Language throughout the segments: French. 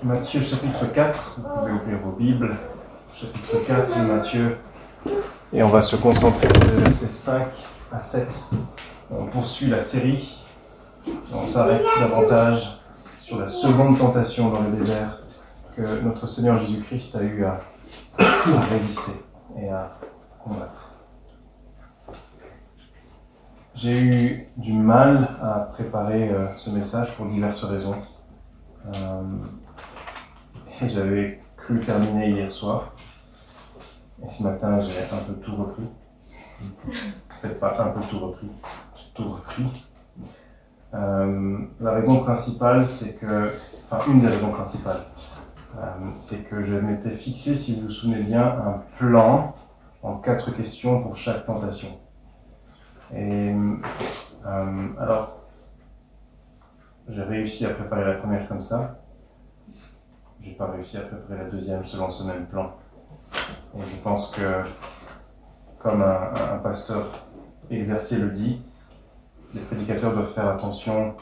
Matthieu chapitre 4, vous pouvez ouvrir vos Bibles, chapitre 4 de Matthieu, et on va se concentrer sur les versets 5 à 7. On poursuit la série, on s'arrête davantage sur la seconde tentation dans le désert que notre Seigneur Jésus-Christ a eu à résister et à combattre. J'ai eu du mal à préparer ce message pour diverses raisons. J'avais cru terminer hier soir, et ce matin j'ai un peu tout repris. En fait, pas un peu tout repris, j'ai tout repris. La raison principale, une des raisons principales, c'est que je m'étais fixé, si vous vous souvenez bien, un plan en 4 questions pour chaque tentation. Et alors, j'ai réussi à préparer la première comme ça. J'ai pas réussi à préparer la deuxième selon ce même plan. Et je pense que, comme un pasteur exercé le dit, les prédicateurs doivent faire attention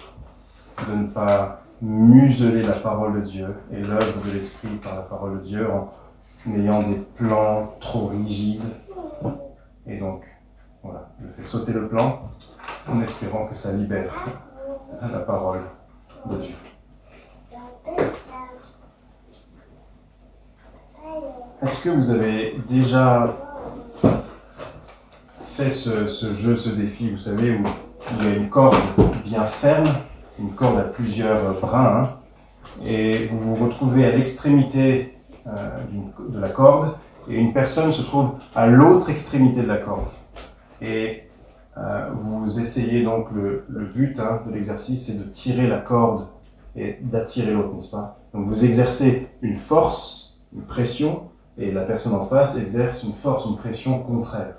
de ne pas museler la parole de Dieu et l'œuvre de l'Esprit par la parole de Dieu en ayant des plans trop rigides. Et donc, voilà, je fais sauter le plan en espérant que ça libère la parole de Dieu. Est-ce que vous avez déjà fait ce jeu, ce défi, vous savez, où il y a une corde bien ferme, une corde à plusieurs brins, et vous vous retrouvez à l'extrémité de la corde, et une personne se trouve à l'autre extrémité de la corde. Et vous essayez donc, le but de l'exercice, c'est de tirer la corde et d'attirer l'autre, n'est-ce pas? Donc vous exercez une force, une pression, et la personne en face exerce une force, une pression contraire.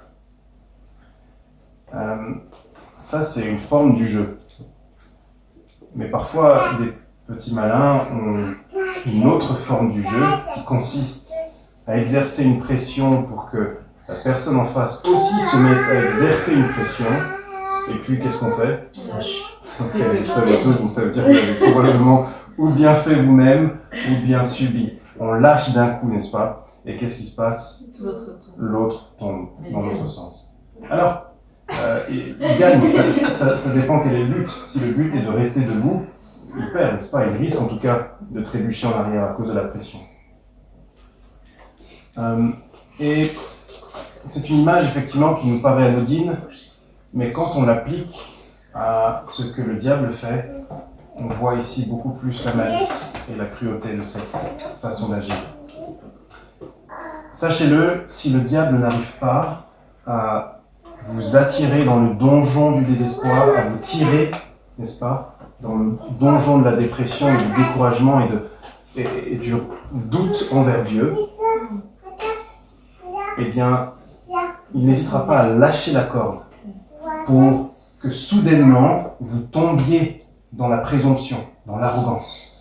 Ça, c'est une forme du jeu. Mais parfois, des petits malins ont une autre forme du jeu qui consiste à exercer une pression pour que la personne en face aussi se mette à exercer une pression. Et puis, qu'est-ce qu'on fait? Ok, vous savez tout, donc ça veut dire que vous avez probablement ou bien fait vous-même, ou bien subi. On lâche d'un coup, n'est-ce pas? Et qu'est-ce qui se passe? L'autre tombe dans l'autre sens. Alors, il gagne, ça dépend quel est le but. Si le but est de rester debout, il perd, n'est-ce pas? Il risque en tout cas de trébucher en arrière à cause de la pression. Et c'est une image effectivement qui nous paraît anodine, mais quand on l'applique à ce que le diable fait, on voit ici beaucoup plus la malice et la cruauté de cette façon d'agir. Sachez-le, si le diable n'arrive pas à vous attirer dans le donjon du désespoir, à vous tirer, n'est-ce pas, dans le donjon de la dépression et du découragement et du doute envers Dieu, eh bien, il n'hésitera pas à lâcher la corde pour que soudainement vous tombiez dans la présomption, dans l'arrogance.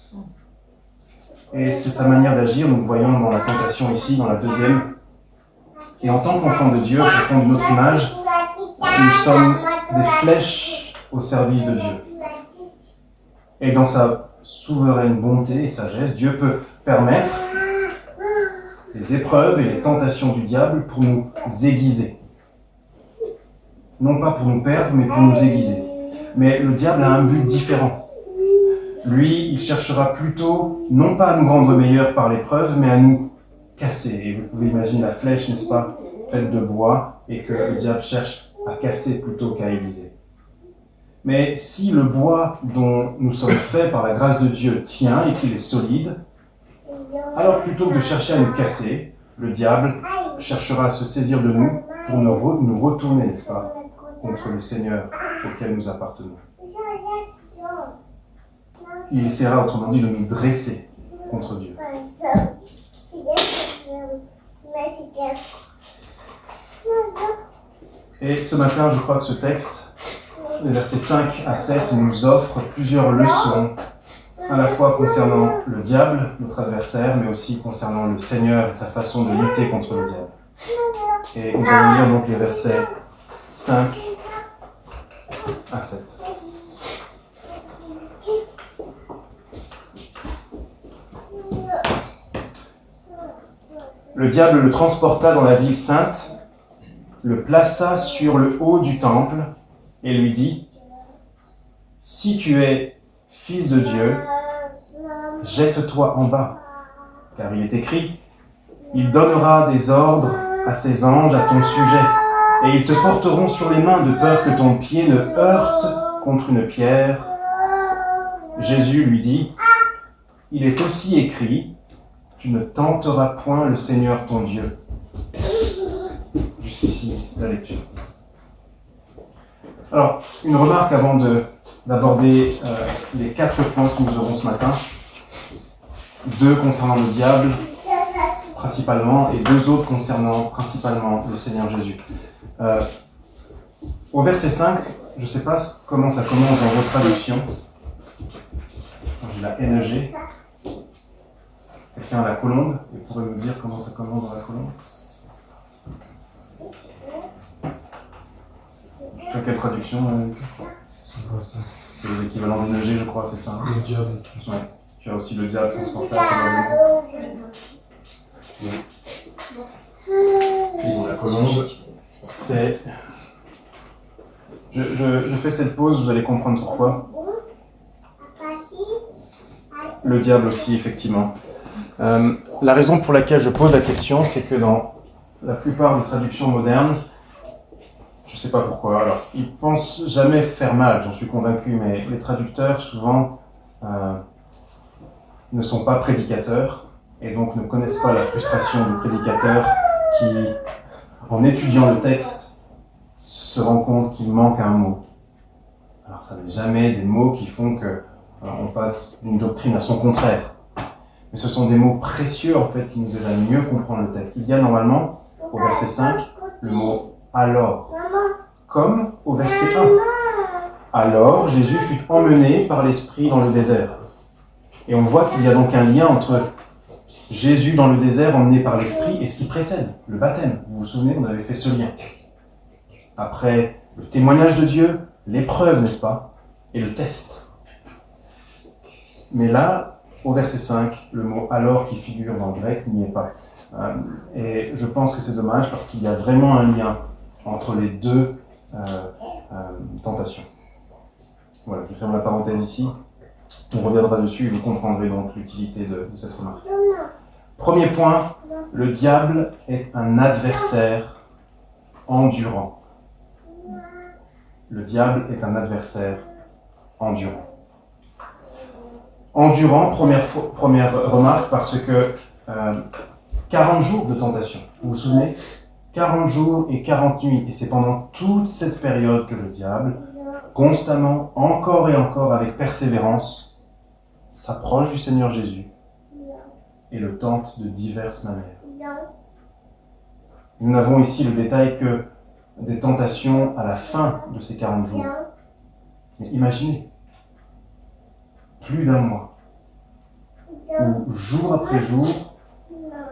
Et c'est sa manière d'agir, nous le voyons dans la tentation ici, dans la deuxième. Et en tant qu'enfants de Dieu, pour prendre une autre image, nous sommes des flèches au service de Dieu. Et dans sa souveraine bonté et sagesse, Dieu peut permettre les épreuves et les tentations du diable pour nous aiguiser. Non pas pour nous perdre, mais pour nous aiguiser. Mais le diable a un but différent. Lui, il cherchera plutôt, non pas à nous rendre meilleurs par l'épreuve, mais à nous casser. Et vous pouvez imaginer la flèche, n'est-ce pas, faite de bois, et que le diable cherche à casser plutôt qu'à aiguiser. Mais si le bois dont nous sommes faits par la grâce de Dieu tient et qu'il est solide, alors plutôt que de chercher à nous casser, le diable cherchera à se saisir de nous pour nous retourner, n'est-ce pas, contre le Seigneur auquel nous appartenons. Il essaiera, autrement dit, de nous dresser contre Dieu. Et ce matin, je crois que ce texte, les versets 5 à 7, nous offre plusieurs leçons, à la fois concernant le diable, notre adversaire, mais aussi concernant le Seigneur et sa façon de lutter contre le diable. Et nous allons lire donc les versets 5 à 7. Le diable le transporta dans la ville sainte, le plaça sur le haut du temple et lui dit « Si tu es fils de Dieu, jette-toi en bas, car il est écrit « Il donnera des ordres à ses anges à ton sujet, et ils te porteront sur les mains de peur que ton pied ne heurte contre une pierre. » Jésus lui dit « Il est aussi écrit, tu ne tenteras point le Seigneur ton Dieu. » Jusqu'ici, la lecture. Alors, une remarque avant d'aborder les 4 points que nous aurons ce matin. 2 concernant le diable, principalement, et 2 autres concernant principalement le Seigneur Jésus. Au verset 5, je ne sais pas comment ça commence dans vos traductions. J'ai la NEG. Quelqu'un a la colombe, et vous pourrez me dire comment ça commence dans la colombe? Tu as quelle traduction? C'est l'équivalent de NEG, je crois, c'est ça? Le diable. Ouais. Tu as aussi le diable transportable. Et bon, la colombe, c'est... Je fais cette pause, vous allez comprendre pourquoi. Le diable aussi, effectivement. La raison pour laquelle je pose la question, c'est que dans la plupart des traductions modernes, je ne sais pas pourquoi, alors ils pensent jamais faire mal, j'en suis convaincu, mais les traducteurs souvent ne sont pas prédicateurs et donc ne connaissent pas la frustration du prédicateur qui, en étudiant le texte, se rend compte qu'il manque un mot. Alors ça n'est jamais des mots qui font que on passe d'une doctrine à son contraire. Mais ce sont des mots précieux en fait qui nous aident à mieux comprendre le texte. Il y a normalement, au verset 5, le mot « alors », comme au verset 1. « Alors Jésus fut emmené par l'Esprit dans le désert ». Et on voit qu'il y a donc un lien entre Jésus dans le désert emmené par l'Esprit et ce qui précède, le baptême. Vous vous souvenez, on avait fait ce lien. Après le témoignage de Dieu, l'épreuve, n'est-ce pas, et le test. Mais là, au verset 5, le mot « alors » qui figure dans le grec n'y est pas. Et je pense que c'est dommage parce qu'il y a vraiment un lien entre les 2 tentations. Voilà, je ferme la parenthèse ici. On reviendra dessus et vous comprendrez donc l'utilité de cette remarque. Premier point, le diable est un adversaire endurant. Le diable est un adversaire endurant. Endurant, première remarque, parce que 40 jours de tentation. Vous vous souvenez? 40 jours et 40 nuits. Et c'est pendant toute cette période que le diable, constamment, encore et encore, avec persévérance, s'approche du Seigneur Jésus et le tente de diverses manières. Nous n'avons ici le détail que des tentations à la fin de ces 40 jours. Mais imaginez, plus d'1 mois, où jour après jour,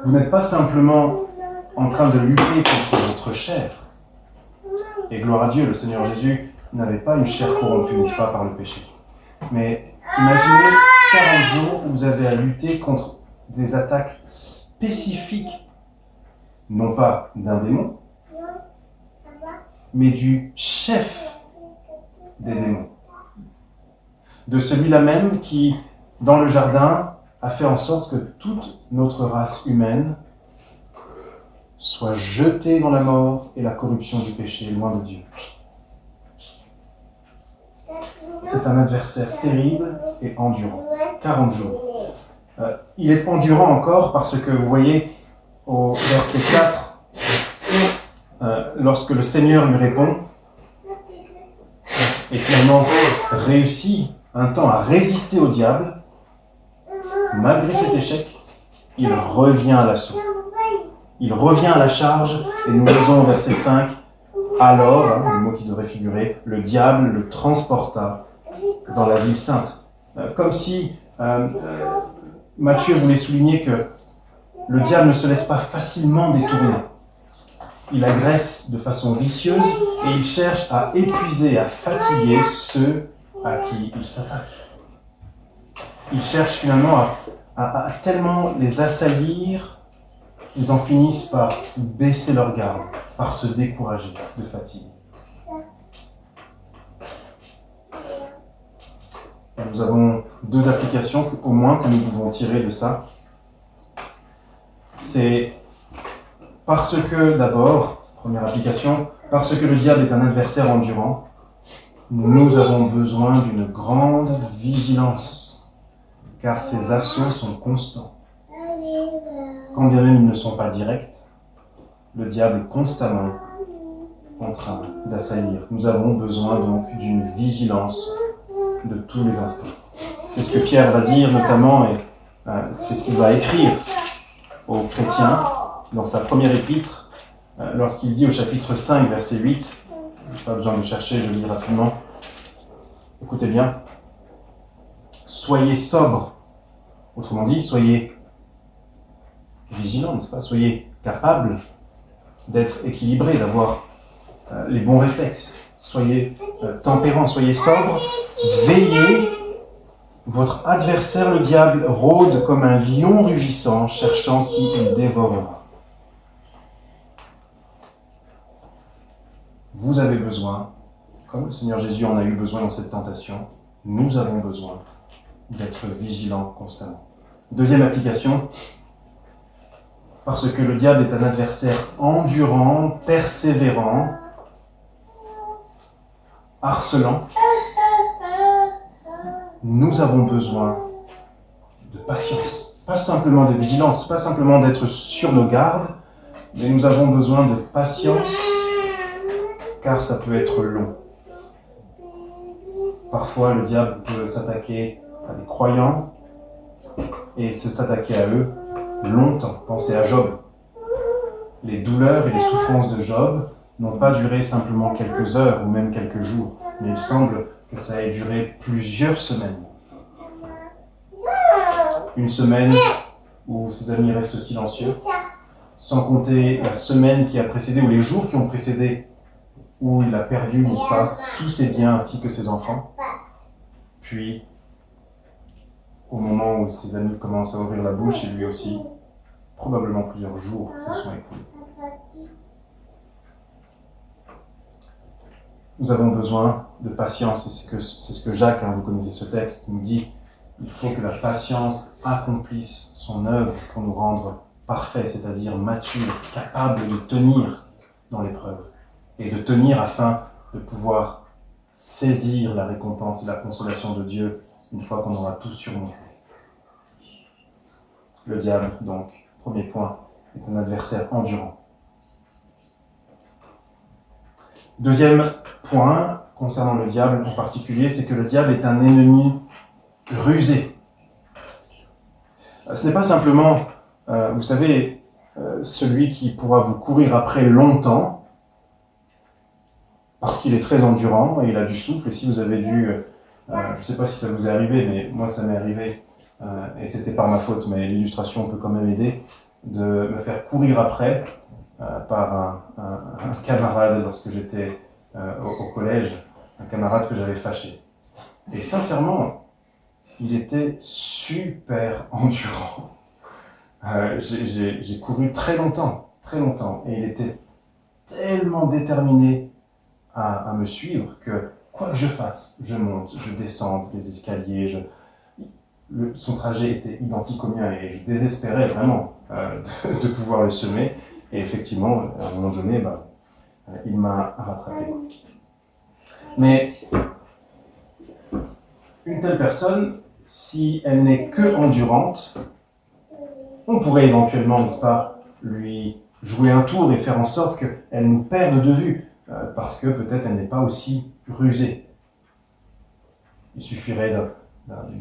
vous n'êtes pas simplement en train de lutter contre votre chair. Et gloire à Dieu, le Seigneur Jésus n'avait pas une chair corrompue, n'est-ce pas, par le péché. Mais imaginez 40 jours où vous avez à lutter contre des attaques spécifiques, non pas d'un démon, mais du chef des démons. De celui-là même qui, dans le jardin, a fait en sorte que toute notre race humaine soit jetée dans la mort et la corruption du péché, loin de Dieu. C'est un adversaire terrible et endurant. 40 jours. Il est endurant encore parce que, vous voyez, au verset 4, lorsque le Seigneur lui répond, et finalement réussit un temps à résister au diable, malgré cet échec, il revient à l'assaut. Il revient à la charge, et nous lisons au verset 5, « Alors, le mot qui devrait figurer, le diable le transporta dans la ville sainte. » Comme si Matthieu voulait souligner que le diable ne se laisse pas facilement détourner. Il agresse de façon vicieuse et il cherche à épuiser, à fatiguer ceux à qui il s'attaque. Il cherche finalement à tellement les assaillir ils en finissent par baisser leur garde, par se décourager de fatigue. Nous avons 2 applications au moins que nous pouvons tirer de ça. C'est parce que, d'abord, première application, parce que le diable est un adversaire endurant, nous avons besoin d'une grande vigilance, car ses assauts sont constants. Quand bien même ils ne sont pas directs, le diable est constamment en train d'assaillir. Nous avons besoin donc d'une vigilance de tous les instants. C'est ce que Pierre va dire notamment, et c'est ce qu'il va écrire aux chrétiens dans sa première épître, lorsqu'il dit au chapitre 5, verset 8, je n'ai pas besoin de chercher, je lis rapidement. Écoutez bien. Soyez sobres. Autrement dit, soyez vigilants, n'est-ce pas? Soyez capables d'être équilibrés, d'avoir les bons réflexes. Soyez tempérants, soyez sobres. Veillez. Votre adversaire, le diable, rôde comme un lion rugissant, cherchant qui il dévorera. Vous avez besoin, comme le Seigneur Jésus en a eu besoin dans cette tentation, nous avons besoin d'être vigilants constamment. Deuxième application, parce que le diable est un adversaire endurant, persévérant, harcelant, nous avons besoin de patience. Pas simplement de vigilance, pas simplement d'être sur nos gardes, mais nous avons besoin de patience, car ça peut être long. Parfois, le diable peut s'attaquer à des croyants et s'attaquer à eux longtemps. Pensez à Job. Les douleurs et les souffrances de Job n'ont pas duré simplement quelques heures ou même quelques jours, mais il semble que ça ait duré plusieurs semaines. Une semaine où ses amis restent silencieux, sans compter la semaine qui a précédé ou les jours qui ont précédé où il a perdu, n'est-ce pas, tous ses biens ainsi que ses enfants. Puis, au moment où ses amis commencent à ouvrir la bouche, et lui aussi, probablement plusieurs jours se sont écoulés. Nous avons besoin de patience, et c'est ce que Jacques, vous connaissez ce texte, nous dit. Il faut que la patience accomplisse son œuvre pour nous rendre parfaits, c'est-à-dire matures, capables de tenir dans l'épreuve, et de tenir afin de pouvoir saisir la récompense et la consolation de Dieu une fois qu'on aura tout surmonté. Le diable, donc, premier point, est un adversaire endurant. Deuxième point concernant le diable en particulier, c'est que le diable est un ennemi rusé. Ce n'est pas simplement, vous savez, celui qui pourra vous courir après longtemps, parce qu'il est très endurant et il a du souffle. Et si vous avez dû, je ne sais pas si ça vous est arrivé, mais moi ça m'est arrivé, et c'était par ma faute, mais l'illustration peut quand même aider, de me faire courir après par un camarade lorsque j'étais au collège, un camarade que j'avais fâché. Et sincèrement, il était super endurant. J'ai couru très longtemps, et il était tellement déterminé à me suivre que quoi que je fasse, je monte, je descends les escaliers, son trajet était identique au mien et je désespérais vraiment de pouvoir le semer. Et effectivement, à un moment donné, il m'a rattrapé. Mais une telle personne, si elle n'est que endurante, on pourrait éventuellement, n'est-ce pas, lui jouer un tour et faire en sorte qu'elle nous perde de vue, parce que peut-être elle n'est pas aussi rusée. Il suffirait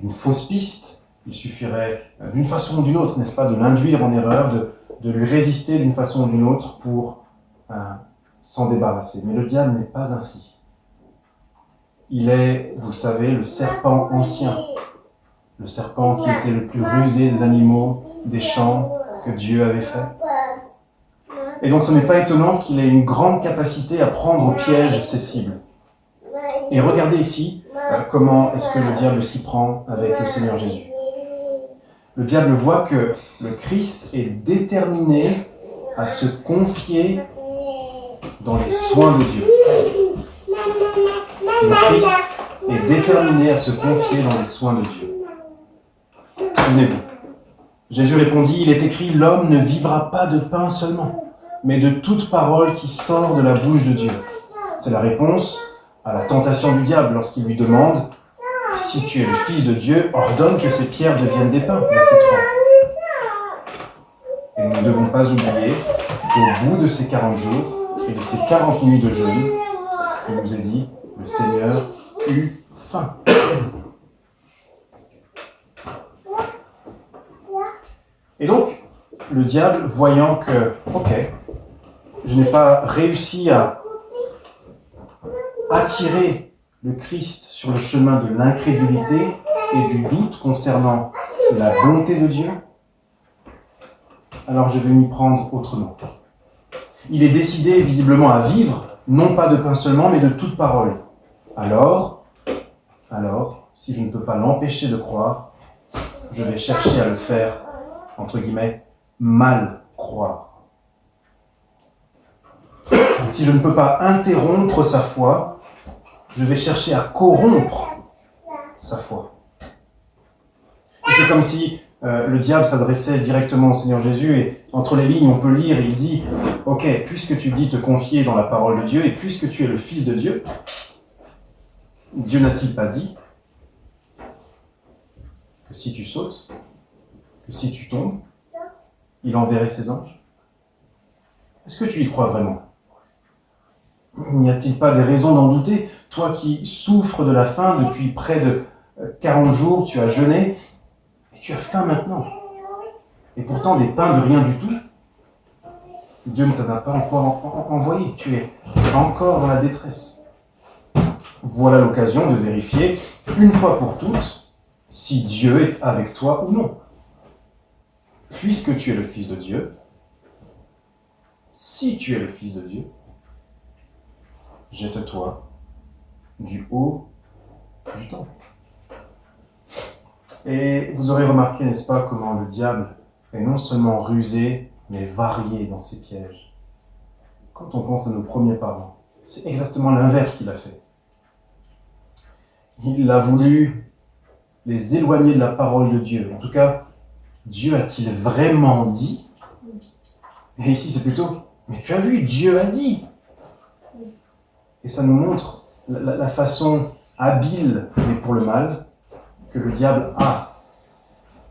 d'une fausse piste, il suffirait d'une façon ou d'une autre, n'est-ce pas, de l'induire en erreur, de lui résister d'une façon ou d'une autre pour s'en débarrasser. Mais le diable n'est pas ainsi. Il est, vous le savez, le serpent ancien, le serpent qui était le plus rusé des animaux des champs que Dieu avait fait. Et donc ce n'est pas étonnant qu'il ait une grande capacité à prendre au piège ses cibles. Et regardez ici comment est-ce que le diable s'y prend avec le Seigneur Jésus. Le diable voit que le Christ est déterminé à se confier dans les soins de Dieu. Le Christ est déterminé à se confier dans les soins de Dieu. Souvenez-vous, Jésus répondit, « Il est écrit, l'homme ne vivra pas de pain seulement, mais de toute parole qui sort de la bouche de Dieu. » C'est la réponse à la tentation du diable lorsqu'il lui demande « Si tu es le Fils de Dieu, ordonne que ces pierres deviennent des pains. » Verset 3. Et nous ne devons pas oublier qu'au bout de ces 40 jours et de ces 40 nuits de jeûne, il nous est dit, le Seigneur eut faim. Et donc, le diable, voyant que, je n'ai pas réussi à attirer le Christ sur le chemin de l'incrédulité et du doute concernant la bonté de Dieu, alors je vais m'y prendre autrement. Il est décidé visiblement à vivre, non pas de pain seulement, mais de toute parole. Alors, si je ne peux pas l'empêcher de croire, je vais chercher à le faire, entre guillemets, mal croire. Si je ne peux pas interrompre sa foi, je vais chercher à corrompre sa foi. Et c'est comme si le diable s'adressait directement au Seigneur Jésus et entre les lignes, on peut lire, il dit « Ok, puisque tu dis te confier dans la parole de Dieu et puisque tu es le Fils de Dieu, Dieu n'a-t-il pas dit que si tu sautes, que si tu tombes, il enverrait ses anges? Est-ce que tu y crois vraiment? N'y a-t-il pas des raisons d'en douter? Toi qui souffres de la faim depuis près de 40 jours, tu as jeûné, et tu as faim maintenant. Et pourtant des pains de rien du tout. Dieu ne t'en a pas encore envoyé, tu es encore dans la détresse. Voilà l'occasion de vérifier, une fois pour toutes, si Dieu est avec toi ou non. Puisque tu es le Fils de Dieu, si tu es le Fils de Dieu, jette-toi du haut du temple. Et vous aurez remarqué, n'est-ce pas, comment le diable est non seulement rusé, mais varié dans ses pièges. Quand on pense à nos premiers parents, c'est exactement l'inverse qu'il a fait. Il a voulu les éloigner de la parole de Dieu. En tout cas, Dieu a-t-il vraiment dit? Et ici, c'est plutôt, mais tu as vu, Dieu a dit. Et ça nous montre la façon habile, mais pour le mal, que le diable a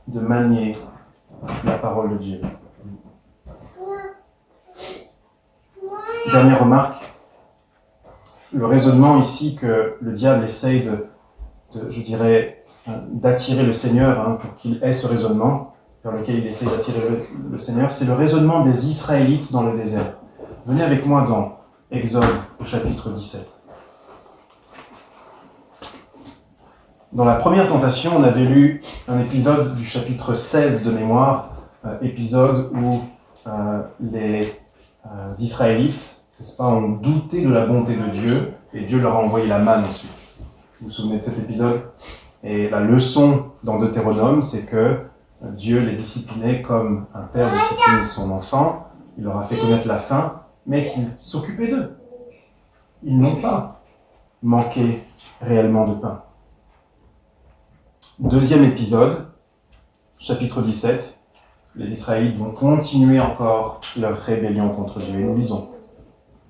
de manier la parole de Dieu. Dernière remarque, le raisonnement ici que le diable essaye d'attirer le Seigneur, pour qu'il ait ce raisonnement, vers lequel il essaye d'attirer le Seigneur, c'est le raisonnement des Israélites dans le désert. Venez avec moi dans Exode au chapitre 17. Dans la première tentation, on avait lu un épisode du chapitre 16 de mémoire, épisode où les Israélites, n'est-ce pas, ont douté de la bonté de Dieu et Dieu leur a envoyé la manne ensuite. Vous vous souvenez de cet épisode? Et la leçon dans Deutéronome, c'est que Dieu les disciplinait comme un père discipline son enfant. Il leur a fait connaître la faim, mais qu'il s'occupait d'eux. Ils n'ont pas manqué réellement de pain. Deuxième épisode, chapitre 17, les Israélites vont continuer encore leur rébellion contre Dieu. Et nous lisons.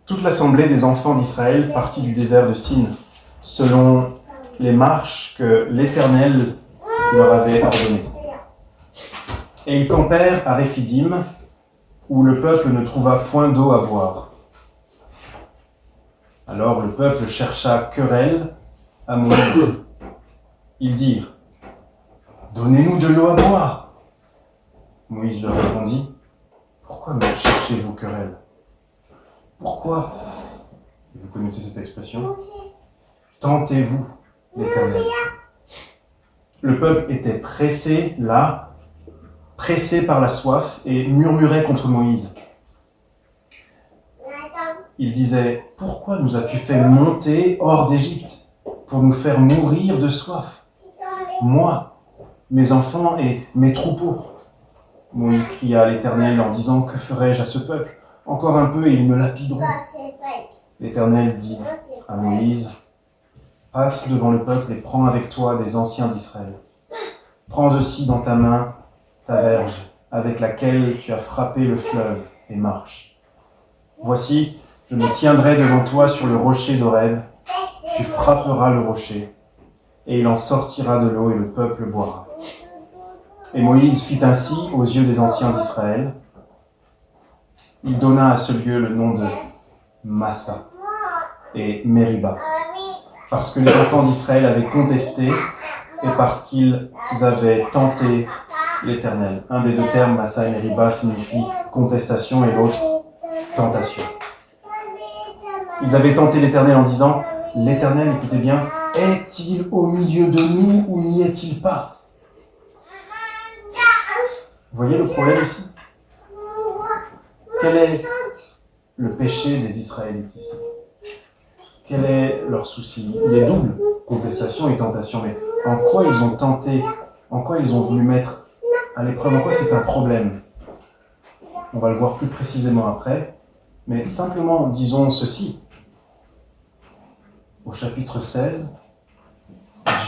Toute l'assemblée des enfants d'Israël partit du désert de Sin, selon les marches que l'Éternel leur avait ordonnées. Et ils campèrent à Réphidim, où le peuple ne trouva point d'eau à boire. Alors le peuple chercha querelle à Moïse. Ils dirent, « Donnez-nous de l'eau à boire. » Moïse leur répondit, « Pourquoi me cherchez-vous querelle? Pourquoi, vous connaissez cette expression, tentez-vous l'Éternel. » Le peuple était pressé là, pressé par la soif et murmurait contre Moïse. Il disait, « Pourquoi nous as-tu fait monter hors d'Égypte pour nous faire mourir de soif, moi, mes enfants et mes troupeaux? Moïse cria à l'Éternel en disant « Que ferai-je à ce peuple? Encore un peu et ils me lapideront. » L'Éternel dit à Moïse « Passe devant le peuple et prends avec toi des anciens d'Israël. Prends aussi dans ta main ta verge avec laquelle tu as frappé le fleuve et marche. Voici, je me tiendrai devant toi sur le rocher d'Horeb. Tu frapperas le rocher et il en sortira de l'eau et le peuple boira. » Et Moïse fit ainsi aux yeux des anciens d'Israël. Il donna à ce lieu le nom de Massa et Mériba, parce que les enfants d'Israël avaient contesté et parce qu'ils avaient tenté l'Éternel. Un des deux termes, Massa et Mériba, signifie contestation et l'autre, tentation. Ils avaient tenté l'Éternel en disant « L'Éternel, écoutez bien, est-il au milieu de nous ou n'y est-il pas ?» Vous voyez le problème ici? Quel est le péché des Israélites ici? Quel est leur souci? Il est double, contestation et tentation. Mais en quoi ils ont tenté? En quoi ils ont voulu mettre à l'épreuve? En quoi c'est un problème? On va le voir plus précisément après. Mais simplement disons ceci. Au chapitre 16,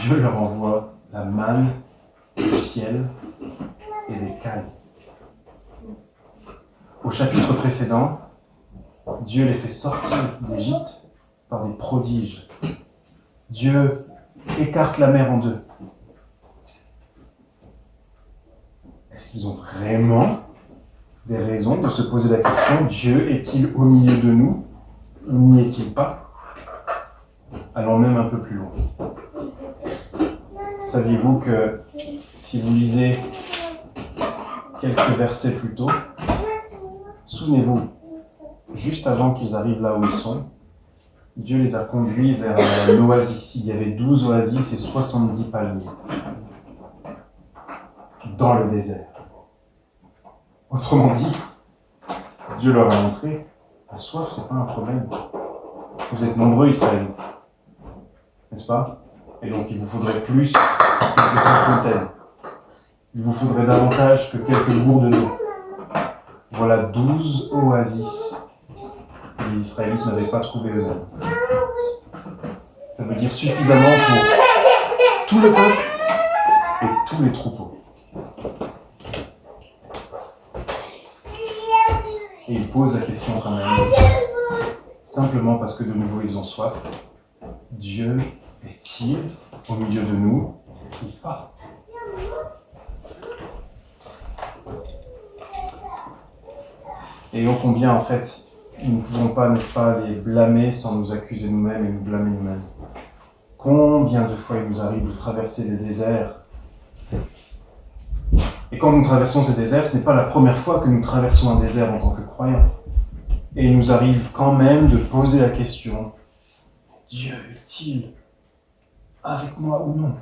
Dieu leur envoie la manne du ciel et des cailles. Au chapitre précédent, Dieu les fait sortir d'Égypte par des prodiges. Dieu écarte la mer en deux. Est-ce qu'ils ont vraiment des raisons de se poser la question, Dieu est-il au milieu de nous ou n'y est-il pas? Allons même un peu plus loin. Saviez-vous que si vous lisez quelques versets plus tôt, souvenez-vous, juste avant qu'ils arrivent là où ils sont, Dieu les a conduits vers un oasis. Il y avait 12 oasis et 70 palmiers dans le désert. Autrement dit, Dieu leur a montré, la soif, c'est pas un problème. Vous êtes nombreux, Israélites, n'est-ce pas? Et donc il vous faudrait plus que quelques fontaines. Il vous faudrait davantage que quelques gourdes d'eau. Voilà 12 oasis que les Israélites n'avaient pas trouvé eux-mêmes. Ça veut dire suffisamment pour tout le peuple et tous les troupeaux. Et il pose la question quand même, simplement parce que de nouveau ils ont soif. Dieu est-il au milieu de nous ou pas? Et ô combien en fait, nous ne pouvons pas, n'est-ce pas, les blâmer sans nous accuser nous-mêmes et nous blâmer nous-mêmes. Combien de fois il nous arrive de traverser des déserts. Et quand nous traversons ces déserts, ce n'est pas la première fois que nous traversons un désert en tant que croyants. Et il nous arrive quand même de poser la question, Dieu est-il avec moi ou non?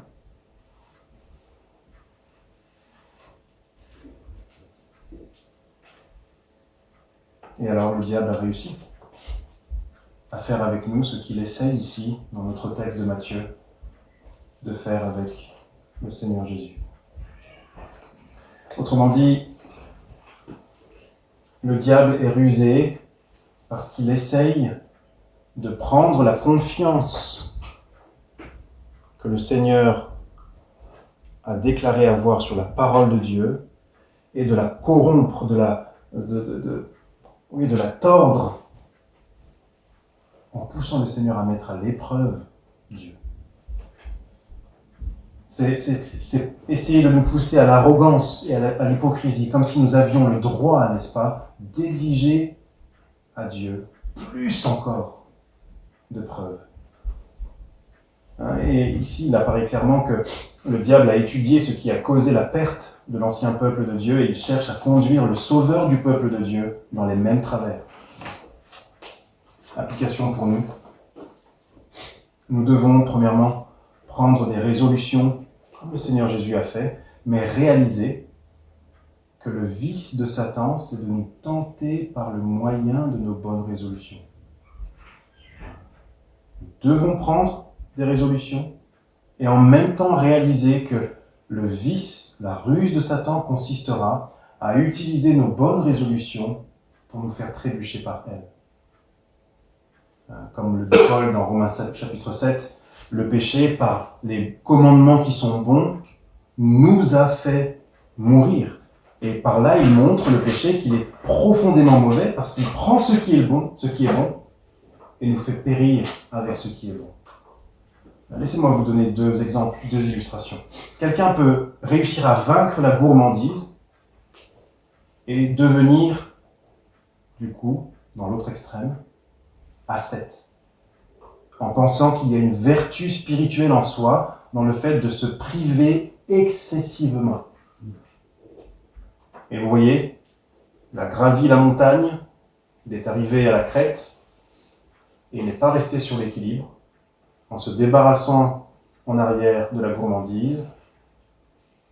Et alors le diable a réussi à faire avec nous ce qu'il essaye ici, dans notre texte de Matthieu, de faire avec le Seigneur Jésus. Autrement dit, le diable est rusé parce qu'il essaye de prendre la confiance que le Seigneur a déclaré avoir sur la parole de Dieu et de la corrompre, de la tordre en poussant le Seigneur à mettre à l'épreuve Dieu. C'est essayer de nous pousser à l'arrogance et à l'hypocrisie, comme si nous avions le droit, n'est-ce pas, d'exiger à Dieu plus encore de preuves. Et ici, il apparaît clairement que le diable a étudié ce qui a causé la perte de l'ancien peuple de Dieu et il cherche à conduire le sauveur du peuple de Dieu dans les mêmes travers. Application pour nous. Nous devons, premièrement, prendre des résolutions, comme le Seigneur Jésus a fait, mais réaliser que le vice de Satan, c'est de nous tenter par le moyen de nos bonnes résolutions. Nous devons prendre des résolutions et en même temps réaliser que le vice, la ruse de Satan consistera à utiliser nos bonnes résolutions pour nous faire trébucher par elles. Comme le dit Paul dans Romains 7, chapitre 7, le péché, par les commandements qui sont bons, nous a fait mourir. Et par là, il montre le péché qu'il est profondément mauvais parce qu'il prend ce qui est bon, et nous fait périr avec ce qui est bon. Laissez-moi vous donner deux exemples, deux illustrations. Quelqu'un peut réussir à vaincre la gourmandise et devenir, du coup, dans l'autre extrême, ascète, en pensant qu'il y a une vertu spirituelle en soi, dans le fait de se priver excessivement. Et vous voyez, il a gravi la montagne, il est arrivé à la crête, et il n'est pas resté sur l'équilibre, en se débarrassant en arrière de la gourmandise,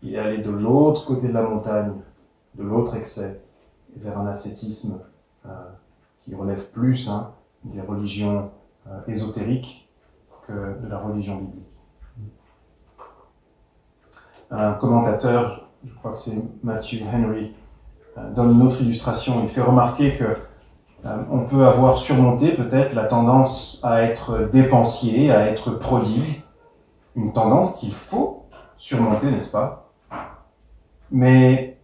il est allé de l'autre côté de la montagne, de l'autre excès, vers un ascétisme qui relève plus des religions ésotériques que de la religion biblique. Un commentateur, je crois que c'est Matthew Henry, donne une autre illustration. Il fait remarquer que on peut avoir surmonté peut-être la tendance à être dépensier, à être prodigue, une tendance qu'il faut surmonter, n'est-ce pas? Mais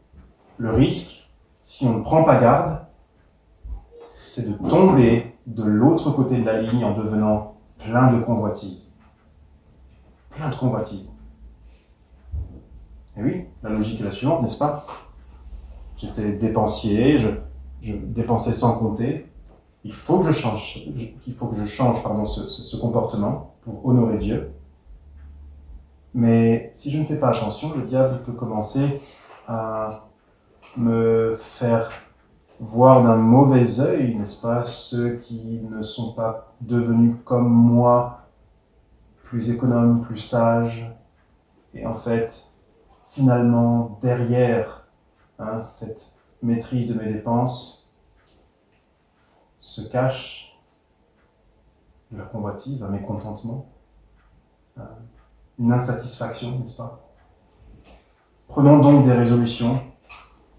le risque, si on ne prend pas garde, c'est de tomber de l'autre côté de la ligne en devenant plein de convoitises. Plein de convoitises. Et oui, la logique est la suivante, n'est-ce pas? J'étais dépensier, je dépensais sans compter. Il faut que je change ce comportement pour honorer Dieu. Mais si je ne fais pas attention, le diable peut commencer à me faire voir d'un mauvais œil, n'est-ce pas, ceux qui ne sont pas devenus comme moi, plus économes, plus sages. Et en fait, finalement, derrière cette maîtrise de mes dépenses, se cache de la convoitise, un mécontentement, une insatisfaction, n'est-ce pas? Prenons donc des résolutions,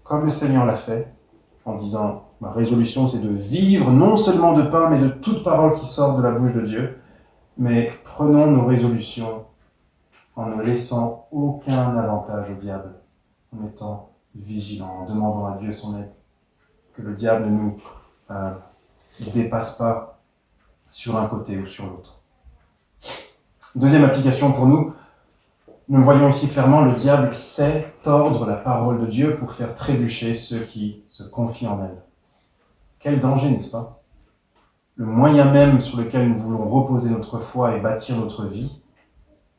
comme le Seigneur l'a fait, en disant, ma résolution c'est de vivre non seulement de pain, mais de toute parole qui sort de la bouche de Dieu, mais prenons nos résolutions en ne laissant aucun avantage au diable, en étant vigilants, en demandant à Dieu son aide, que le diable ne nous dépasse pas sur un côté ou sur l'autre. Deuxième application pour nous, nous voyons ici clairement, le diable sait tordre la parole de Dieu pour faire trébucher ceux qui se confient en elle. Quel danger, n'est-ce pas? Le moyen même sur lequel nous voulons reposer notre foi et bâtir notre vie,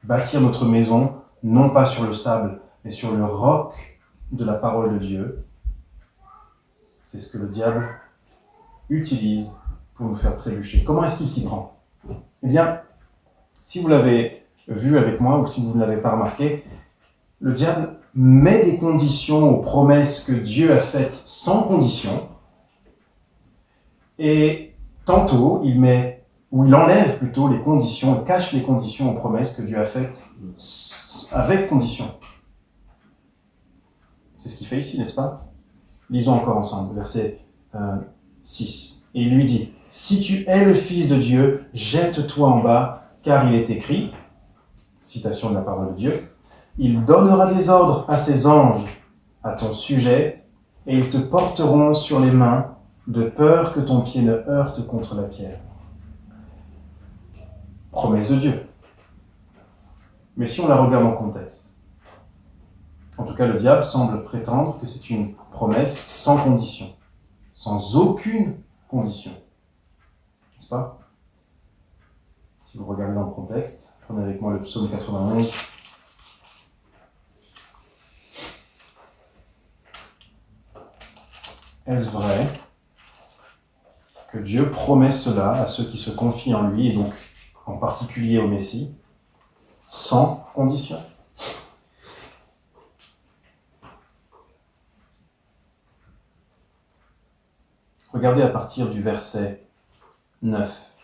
bâtir notre maison, non pas sur le sable, mais sur le roc de la parole de Dieu, c'est ce que le diable utilise pour nous faire trébucher. Comment est-ce qu'il s'y prend? Eh bien, si vous l'avez vu avec moi, ou si vous ne l'avez pas remarqué, le diable met des conditions aux promesses que Dieu a faites sans condition, et tantôt il enlève plutôt les conditions, il cache les conditions aux promesses que Dieu a faites avec condition. C'est ce qu'il fait ici, n'est-ce pas? Lisons encore ensemble, verset 6. Et il lui dit, « Si tu es le Fils de Dieu, jette-toi en bas, car il est écrit, citation de la parole de Dieu, il donnera des ordres à ses anges à ton sujet, et ils te porteront sur les mains, de peur que ton pied ne heurte contre la pierre. » Promesse de Dieu. Mais si on la regarde en contexte, en tout cas le diable semble prétendre que c'est une promesse sans condition, sans aucune condition. N'est-ce pas? Si vous regardez dans le contexte, prenez avec moi le psaume 91. Est-ce vrai que Dieu promet cela à ceux qui se confient en lui, et donc en particulier au Messie, sans condition? Regardez à partir du verset 9.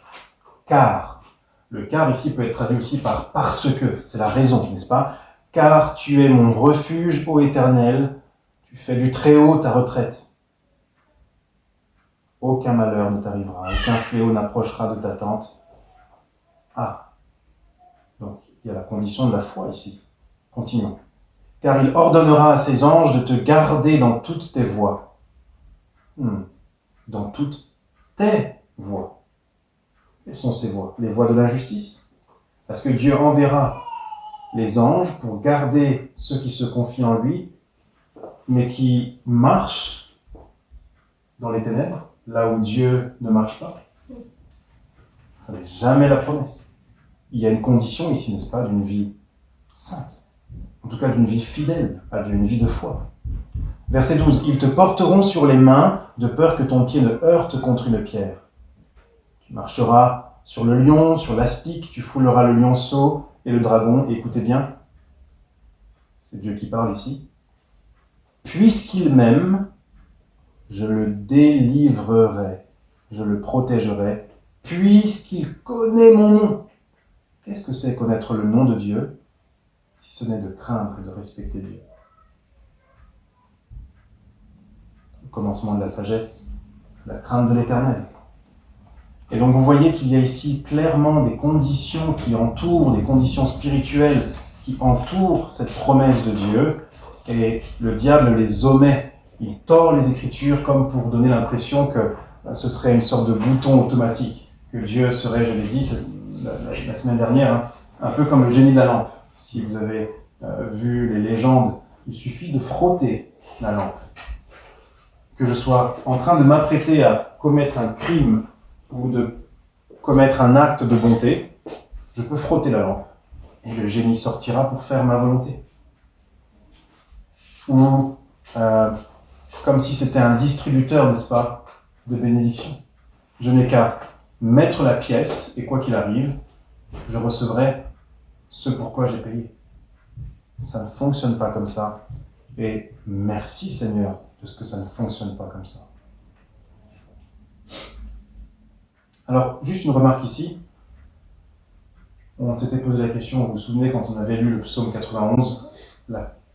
Car, le car ici peut être traduit aussi par parce que, c'est la raison, n'est-ce pas? Car tu es mon refuge, ô Éternel, tu Tu fais du Très-Haut ta retraite. Aucun malheur ne t'arrivera, aucun fléau n'approchera de ta tente. Ah, donc il y a la condition de la foi ici. Continuons. Car il ordonnera à ses anges de te garder dans toutes tes voies. Dans toutes tes voies. Quelles sont ces voies? Les voies de l'injustice. Parce que Dieu enverra les anges pour garder ceux qui se confient en lui, mais qui marchent dans les ténèbres, là où Dieu ne marche pas. Ça n'est jamais la promesse. Il y a une condition ici, n'est-ce pas, d'une vie sainte. En tout cas, d'une vie fidèle à Dieu, une vie de foi. Verset 12. Ils te porteront sur les mains, de peur que ton pied ne heurte contre une pierre. Tu marcheras sur le lion, sur l'aspic, tu fouleras le lionceau et le dragon. Et écoutez bien, c'est Dieu qui parle ici. Puisqu'il m'aime, je le délivrerai, je le protégerai, puisqu'il connaît mon nom. Qu'est-ce que c'est connaître le nom de Dieu, si ce n'est de craindre et de respecter Dieu? Le commencement de la sagesse, c'est la crainte de l'Éternel. Et donc vous voyez qu'il y a ici clairement des conditions qui entourent, des conditions spirituelles qui entourent cette promesse de Dieu, et le diable les omet. Il tord les Écritures comme pour donner l'impression que ce serait une sorte de bouton automatique, que Dieu serait, je l'ai dit la semaine dernière, un peu comme le génie de la lampe. Si vous avez vu les légendes, il suffit de frotter la lampe. Que je sois en train de m'apprêter à commettre un crime ou de commettre un acte de bonté, je peux frotter la lampe et le génie sortira pour faire ma volonté. Ou comme si c'était un distributeur, n'est-ce pas, de bénédiction. Je n'ai qu'à mettre la pièce et quoi qu'il arrive, je recevrai ce pourquoi j'ai payé. Ça ne fonctionne pas comme ça. Et merci Seigneur de ce que ça ne fonctionne pas comme ça. Alors, juste une remarque ici. On s'était posé la question, vous vous souvenez, quand on avait lu le psaume 91,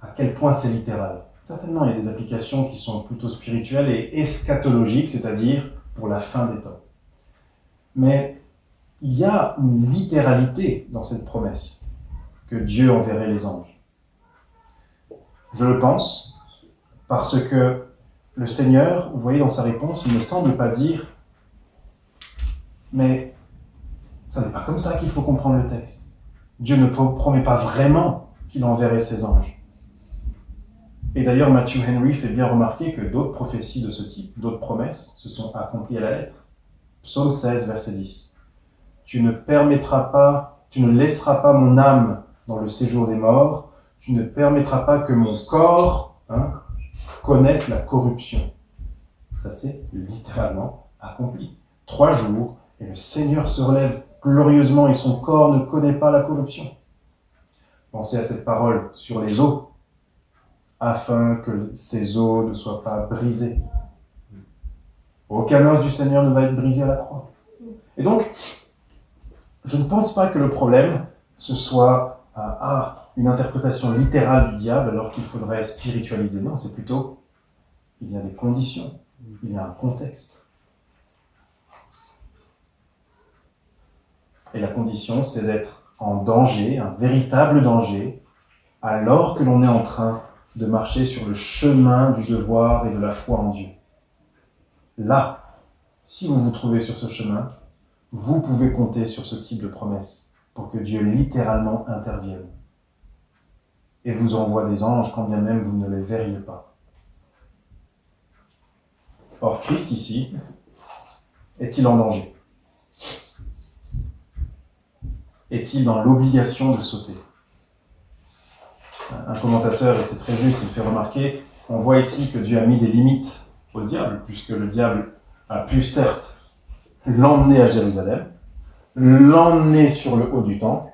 à quel point c'est littéral. Certainement, il y a des applications qui sont plutôt spirituelles et eschatologiques, c'est-à-dire pour la fin des temps. Mais il y a une littéralité dans cette promesse, que Dieu enverrait les anges. Je le pense, parce que le Seigneur, vous voyez dans sa réponse, il ne semble pas dire « Mais ça n'est pas comme ça qu'il faut comprendre le texte. Dieu ne promet pas vraiment qu'il enverrait ses anges. » Et d'ailleurs, Matthew Henry fait bien remarquer que d'autres prophéties de ce type, d'autres promesses, se sont accomplies à la lettre. Psaume 16, verset 10. Tu ne laisseras pas mon âme dans le séjour des morts, tu ne permettras pas que mon corps connaisse la corruption. Ça s'est littéralement accompli. 3 jours, et le Seigneur se relève glorieusement et son corps ne connaît pas la corruption. Pensez à cette parole sur les eaux, afin que ces eaux ne soient pas brisées. Aucun os du Seigneur ne va être brisé à la croix. Et donc, je ne pense pas que le problème, ce soit une interprétation littérale du diable alors qu'il faudrait spiritualiser. Non, c'est plutôt, il y a des conditions, il y a un contexte. Et la condition, c'est d'être en danger, un véritable danger, alors que l'on est en train de marcher sur le chemin du devoir et de la foi en Dieu. Là, si vous vous trouvez sur ce chemin, vous pouvez compter sur ce type de promesse pour que Dieu littéralement intervienne et vous envoie des anges quand bien même vous ne les verriez pas. Or, Christ ici, est-il en danger? Est-il dans l'obligation de sauter? Un commentateur, et c'est très juste, il fait remarquer, on voit ici que Dieu a mis des limites au diable, puisque le diable a pu certes l'emmener à Jérusalem, l'emmener sur le haut du temple,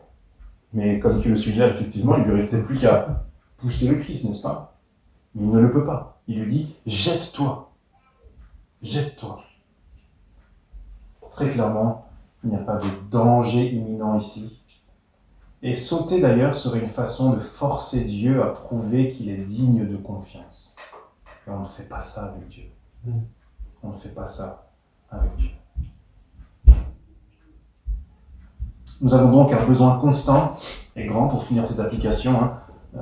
mais comme tu le suggères, effectivement, il lui restait plus qu'à pousser le Christ, n'est-ce pas? Mais il ne le peut pas. Il lui dit, jette-toi. Jette-toi. Très clairement, il n'y a pas de danger imminent ici. Et sauter d'ailleurs serait une façon de forcer Dieu à prouver qu'il est digne de confiance. Et on ne fait pas ça avec Dieu. On ne fait pas ça avec Dieu. Nous avons donc un besoin constant et grand, pour finir cette application,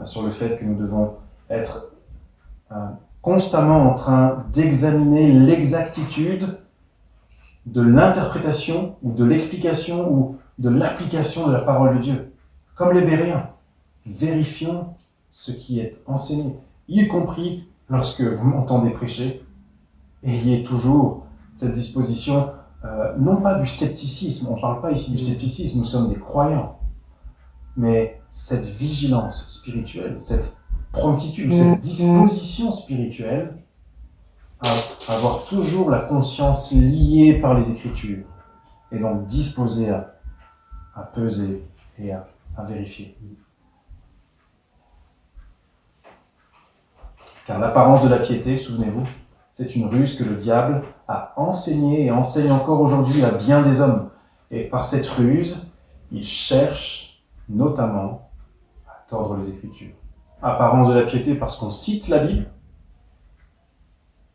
sur le fait que nous devons être constamment en train d'examiner l'exactitude de l'interprétation ou de l'explication ou de l'application de la parole de Dieu. Comme les Béréens, vérifions ce qui est enseigné, y compris lorsque vous m'entendez prêcher. Ayez toujours cette disposition, non pas du scepticisme, on ne parle pas ici du scepticisme, nous sommes des croyants, mais cette vigilance spirituelle, cette promptitude, cette disposition spirituelle à avoir toujours la conscience liée par les Écritures et donc disposée à peser et à vérifier. Car l'apparence de la piété, souvenez-vous, c'est une ruse que le diable a enseignée et enseigne encore aujourd'hui à bien des hommes. Et par cette ruse, il cherche notamment à tordre les Écritures. Apparence de la piété parce qu'on cite la Bible,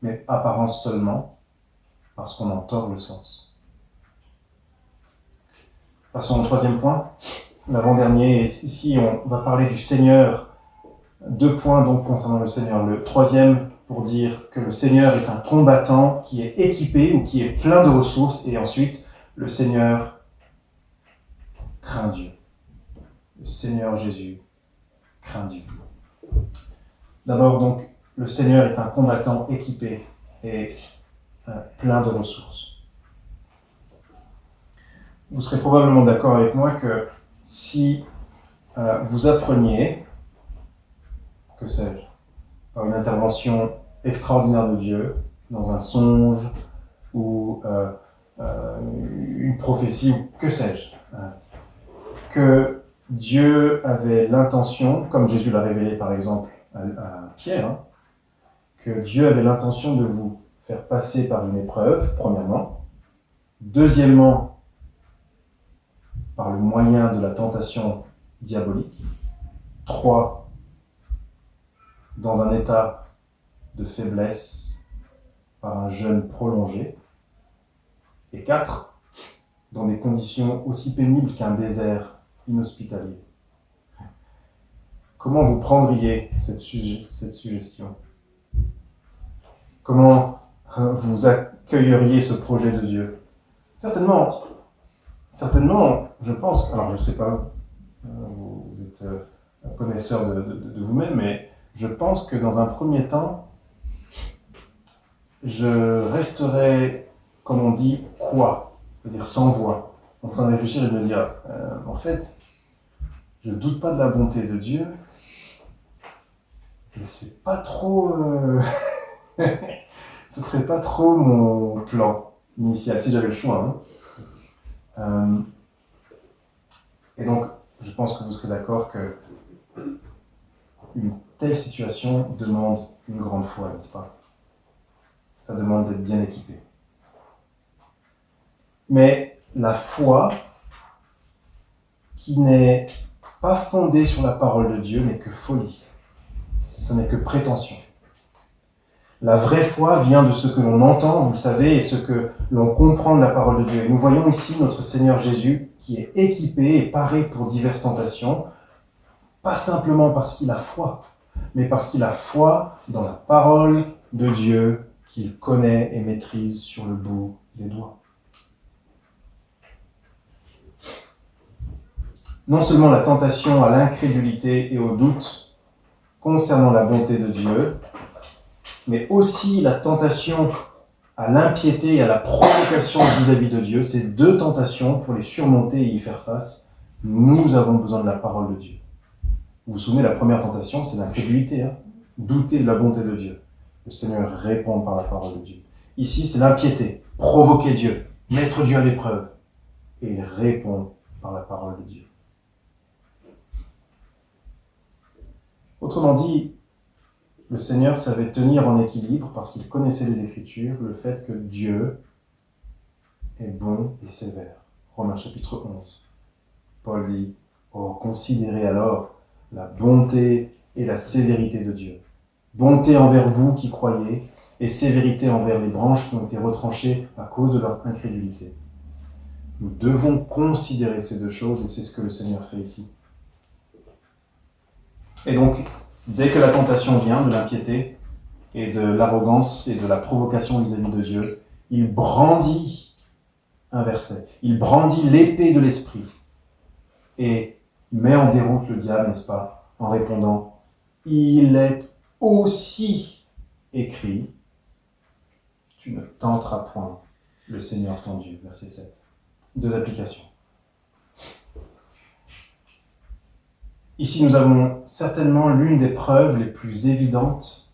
mais apparence seulement parce qu'on en tord le sens. Passons au troisième point, l'avant-dernier. Ici, on va parler du Seigneur. 2 points donc concernant le Seigneur. Le troisième pour dire que le Seigneur est un combattant qui est équipé ou qui est plein de ressources. Et ensuite, le Seigneur craint Dieu. Le Seigneur Jésus craint Dieu. D'abord donc, le Seigneur est un combattant équipé et plein de ressources. Vous serez probablement d'accord avec moi que si vous appreniez, que sais-je, par une intervention extraordinaire de Dieu, dans un songe ou une prophétie, ou que sais-je, que Dieu avait l'intention, comme Jésus l'a révélé par exemple à Pierre, que Dieu avait l'intention de vous faire passer par une épreuve, premièrement. Deuxièmement, par le moyen de la tentation diabolique. 3, dans un état de faiblesse par un jeûne prolongé. Et 4, dans des conditions aussi pénibles qu'un désert inhospitalier. Comment vous prendriez cette suggestion ? Comment vous accueilleriez ce projet de Dieu ? Certainement, je pense, alors je ne sais pas, vous êtes connaisseur de vous-même, mais je pense que dans un premier temps, je resterai, comme on dit, c'est-à-dire sans voix, en train de réfléchir et de me dire, en fait, je ne doute pas de la bonté de Dieu, et c'est pas trop... ce serait pas trop mon plan initial, si j'avais le choix. Et donc, je pense que vous serez d'accord que une telle situation demande une grande foi, n'est-ce pas ? Ça demande d'être bien équipé. Mais la foi qui n'est pas fondée sur la parole de Dieu n'est que folie. Ça n'est que prétention. La vraie foi vient de ce que l'on entend, vous le savez, et ce que l'on comprend de la parole de Dieu. Et nous voyons ici notre Seigneur Jésus qui est équipé et paré pour diverses tentations, pas simplement parce qu'il a foi, mais parce qu'il a foi dans la parole de Dieu qu'il connaît et maîtrise sur le bout des doigts. Non seulement la tentation à l'incrédulité et au doute concernant la bonté de Dieu, mais aussi la tentation à l'impiété et à la provocation vis-à-vis de Dieu. Ces 2 tentations, pour les surmonter et y faire face, nous avons besoin de la parole de Dieu. Vous vous souvenez, la première tentation, c'est l'incrédulité, douter de la bonté de Dieu. Le Seigneur répond par la parole de Dieu. Ici, c'est l'impiété, provoquer Dieu, mettre Dieu à l'épreuve. Et il répond par la parole de Dieu. Autrement dit, le Seigneur savait tenir en équilibre, parce qu'il connaissait les Écritures, le fait que Dieu est bon et sévère. Romains chapitre 11. Paul dit, « Oh, considérez alors la bonté et la sévérité de Dieu. bonté envers vous qui croyez, et sévérité envers les branches qui ont été retranchées à cause de leur incrédulité. Nous devons considérer ces deux choses, et c'est ce que le Seigneur fait ici. Et donc, dès que la tentation vient de l'impiété et de l'arrogance et de la provocation vis-à-vis de Dieu, il brandit un verset, il brandit l'épée de l'esprit et met en déroute le diable, n'est-ce pas, en répondant « Il est aussi écrit, tu ne tenteras point le Seigneur ton Dieu », verset 7. Deux applications. Ici, nous avons certainement l'une des preuves les plus évidentes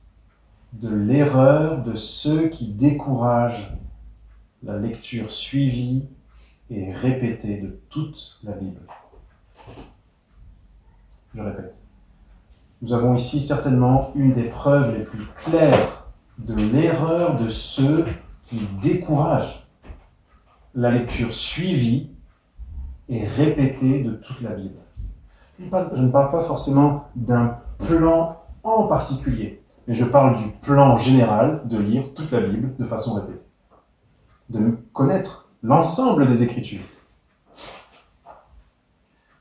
de l'erreur de ceux qui découragent la lecture suivie et répétée de toute la Bible. Je répète. Nous avons ici certainement une des preuves les plus claires de l'erreur de ceux qui découragent la lecture suivie et répétée de toute la Bible. Je ne parle pas forcément d'un plan en particulier, mais je parle du plan général de lire toute la Bible de façon répétée, de connaître l'ensemble des Écritures.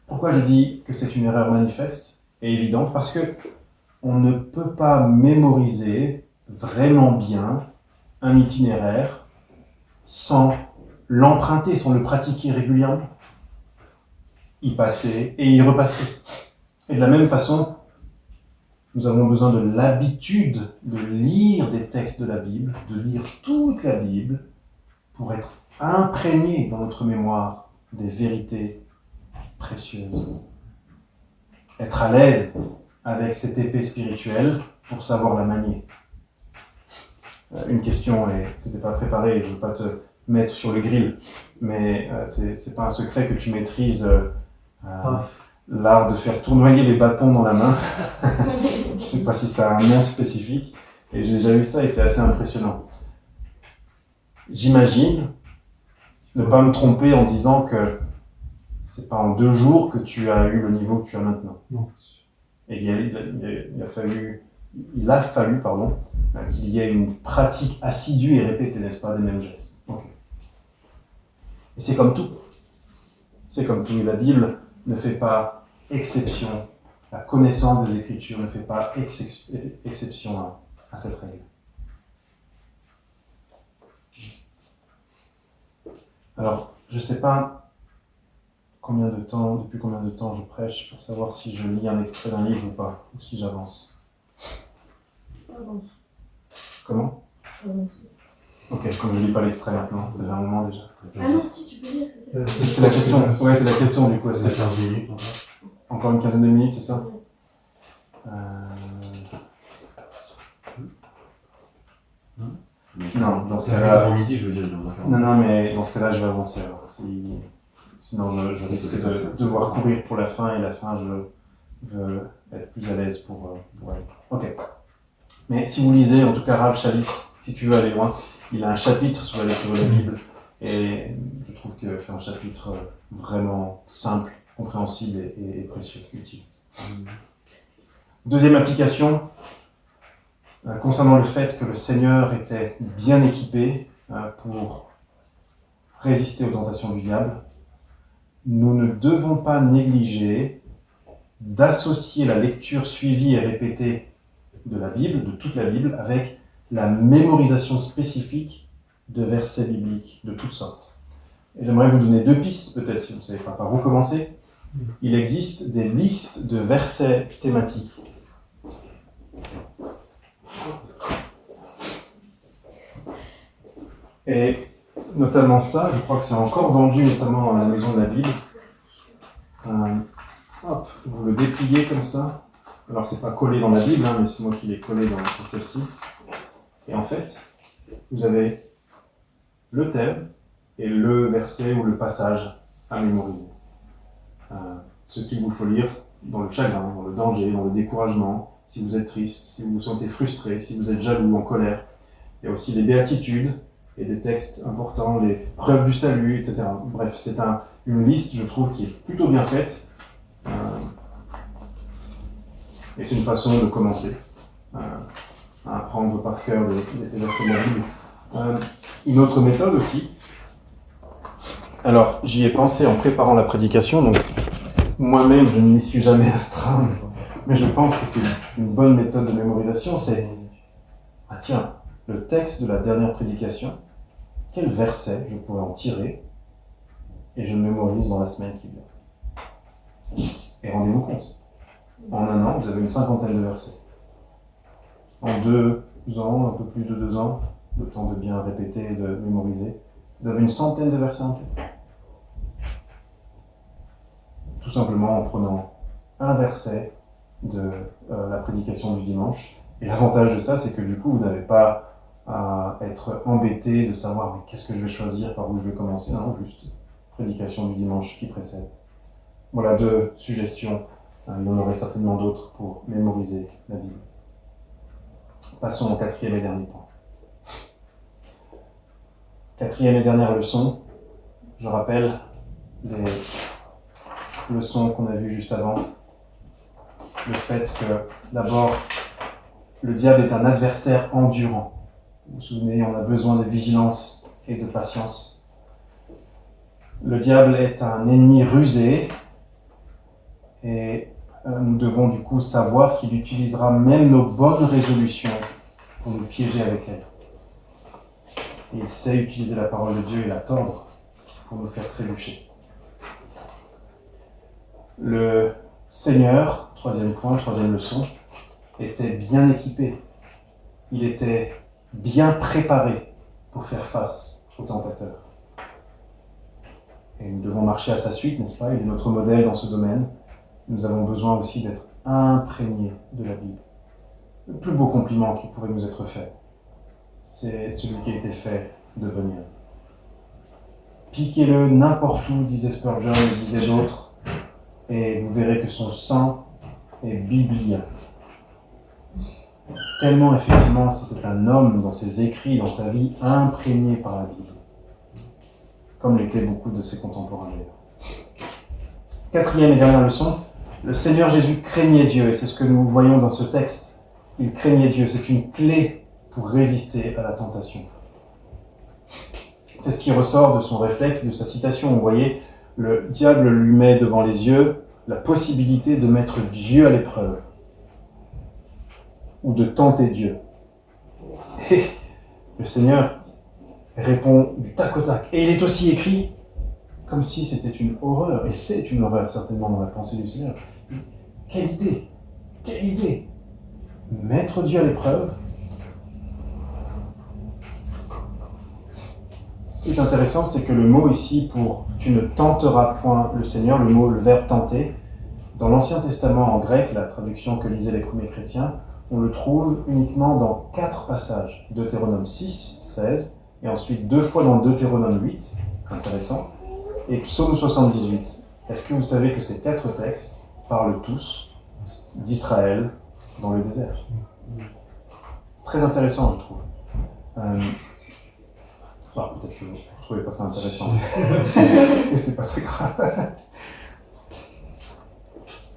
Pourquoi je dis que c'est une erreur manifeste et évidente? Parce que on ne peut pas mémoriser vraiment bien un itinéraire sans l'emprunter, sans le pratiquer régulièrement. Y passer et y repasser. Et de la même façon, nous avons besoin de l'habitude de lire des textes de la Bible, de lire toute la Bible, pour être imprégné dans notre mémoire des vérités précieuses. Être à l'aise avec cette épée spirituelle pour savoir la manier. Une question, et c'était pas préparé, je ne veux pas te mettre sur le grill, mais c'est pas un secret que tu maîtrises l'art de faire tournoyer les bâtons dans la main. Je sais pas si ça a un nom spécifique, et j'ai déjà vu ça et c'est assez impressionnant. J'imagine ne pas me tromper en disant que c'est pas en 2 jours que tu as eu le niveau que tu as maintenant. Non. Et il a fallu qu'il y ait une pratique assidue et répétée, n'est-ce pas, des mêmes gestes. Okay. Et c'est comme tout. C'est comme tout. Et la Bible ne fait pas exception. La connaissance des Écritures ne fait pas exception à cette règle. Alors, je ne sais pas depuis combien de temps je prêche pour savoir si je lis un extrait d'un livre ou pas, ou si j'avance. Avance. Comment ? Avance. Ok, comme je ne lis pas l'extrait maintenant, c'est un moment déjà. Ah non, si, tu peux lire, c'est ça. C'est la question. Ouais, c'est la question du coup. C'est 15 minutes encore une quinzaine de minutes, c'est ça ? Non, dans ce cas-là. Midi, je veux dire, Non, mais dans ce cas-là, je vais avancer. Alors. Sinon, je risque de devoir courir pour la fin, et la fin, je veux être plus à l'aise pour aller. Ok. Mais si vous lisez, en tout cas, Rav Chalice, si tu veux aller loin, il a un chapitre sur la lecture de la Bible, et je trouve que c'est un chapitre vraiment simple, compréhensible et précieux, utile. Deuxième application, concernant le fait que le Seigneur était bien équipé pour résister aux tentations du diable, nous ne devons pas négliger d'associer la lecture suivie et répétée de la Bible, de toute la Bible, avec la mémorisation spécifique de versets bibliques de toutes sortes. Et j'aimerais vous donner 2 pistes, peut-être, si vous ne savez pas par où commencer. Il existe des listes de versets thématiques. Et notamment ça, je crois que c'est encore vendu, notamment à la maison de la Bible. Hop, vous le dépliez comme ça. Alors, c'est pas collé dans la Bible, mais c'est moi qui l'ai collé dans celle-ci. Et en fait, vous avez le thème et le verset ou le passage à mémoriser. Ce qu'il vous faut lire dans le chagrin, dans le danger, dans le découragement, si vous êtes triste, si vous vous sentez frustré, si vous êtes jaloux, en colère. Il y a aussi les béatitudes et des textes importants, les preuves du salut, etc. Bref, c'est une liste, je trouve, qui est plutôt bien faite. Et c'est une façon de commencer. à apprendre par cœur les versets de la Bible. Une autre méthode aussi. Alors, j'y ai pensé en préparant la prédication, donc moi-même, je ne m'y suis jamais astreint, mais je pense que c'est une bonne méthode de mémorisation, c'est ah tiens, le texte de la dernière prédication, quel verset je pourrais en tirer et je le mémorise dans la semaine qui vient. Et rendez-vous compte, en un an, vous avez une 50aine de versets. En 2 ans, un peu plus de 2 ans, le temps de bien répéter et de mémoriser, vous avez une 100aine de versets en tête. Tout simplement en prenant un verset de la prédication du dimanche. Et l'avantage de ça, c'est que du coup, vous n'avez pas à être embêté de savoir mais qu'est-ce que je vais choisir, par où je vais commencer. Non, juste prédication du dimanche qui précède. Voilà 2 suggestions. Il y en aurait certainement d'autres pour mémoriser la Bible. Passons au 4e et dernier point. 4e et dernière leçon. Je rappelle les leçons qu'on a vues juste avant. Le fait que, d'abord, le diable est un adversaire endurant. Vous vous souvenez, on a besoin de vigilance et de patience. Le diable est un ennemi rusé et nous devons du coup savoir qu'il utilisera même nos bonnes résolutions pour nous piéger avec elles. Et il sait utiliser la parole de Dieu et la tordre pour nous faire trébucher. Le Seigneur, 3e point, 3e leçon, était bien équipé. Il était bien préparé pour faire face au tentateur. Et nous devons marcher à sa suite, n'est-ce pas? Il est notre modèle dans ce domaine. Nous avons besoin aussi d'être imprégnés de la Bible. Le plus beau compliment qui pourrait nous être fait, c'est celui qui a été fait de Bunyan. Piquez-le n'importe où, disait Spurgeon, disaient d'autres, et vous verrez que son sang est biblien. Tellement, effectivement, c'était un homme dans ses écrits, dans sa vie, imprégné par la Bible. Comme l'étaient beaucoup de ses contemporains d'ailleurs. 4e et dernière leçon, le Seigneur Jésus craignait Dieu, et c'est ce que nous voyons dans ce texte. Il craignait Dieu, c'est une clé pour résister à la tentation. C'est ce qui ressort de son réflexe, de sa citation. Vous voyez, le diable lui met devant les yeux la possibilité de mettre Dieu à l'épreuve, ou de tenter Dieu. Et le Seigneur répond du tac au tac. Et il est aussi écrit comme si c'était une horreur, et c'est une horreur certainement dans la pensée du Seigneur. Quelle idée! Quelle idée! Mettre Dieu à l'épreuve. Ce qui est intéressant, c'est que le mot ici pour « tu ne tenteras point le Seigneur », le verbe « tenter », dans l'Ancien Testament en grec, la traduction que lisaient les premiers chrétiens, on le trouve uniquement dans 4 passages. Deutéronome 6, 16, et ensuite 2 fois dans Deutéronome 8, intéressant, et Psaume 78. Est-ce que vous savez que ces 4 textes parlent tous d'Israël dans le désert? C'est très intéressant, je trouve. Alors, peut-être que vous ne trouvez pas ça intéressant, et c'est pas très grave.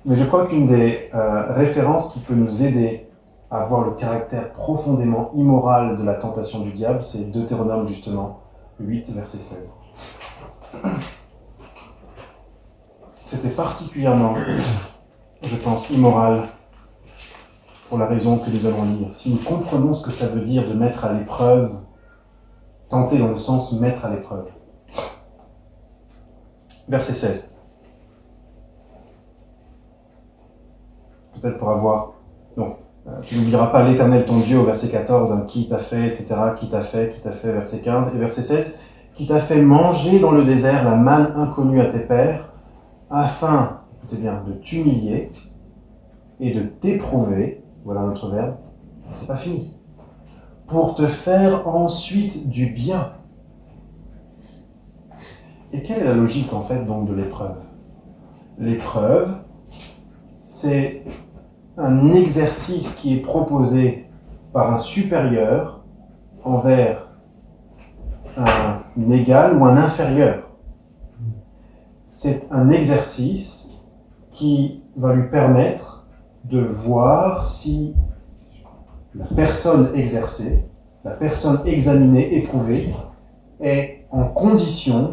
Mais je crois qu'une des références qui peut nous aider à voir le caractère profondément immoral de la tentation du diable, c'est Deutéronome justement 8, verset 16. C'était particulièrement, je pense, immoral pour la raison que nous allons lire. Si nous comprenons ce que ça veut dire de mettre à l'épreuve, tenter dans le sens mettre à l'épreuve. Verset 16. Peut-être pour avoir... Donc, tu n'oublieras pas l'Éternel ton Dieu au verset 14, qui t'a fait, etc., qui t'a fait, verset 15. Et verset 16, qui t'a fait manger dans le désert la manne inconnue à tes pères, afin, écoutez bien, de t'humilier et de t'éprouver, voilà notre verbe, c'est pas fini, pour te faire ensuite du bien. Et quelle est la logique en fait donc de l'épreuve? L'épreuve, c'est un exercice qui est proposé par un supérieur envers un égal ou un inférieur. C'est un exercice qui va lui permettre de voir si la personne exercée, la personne examinée, éprouvée, est en condition,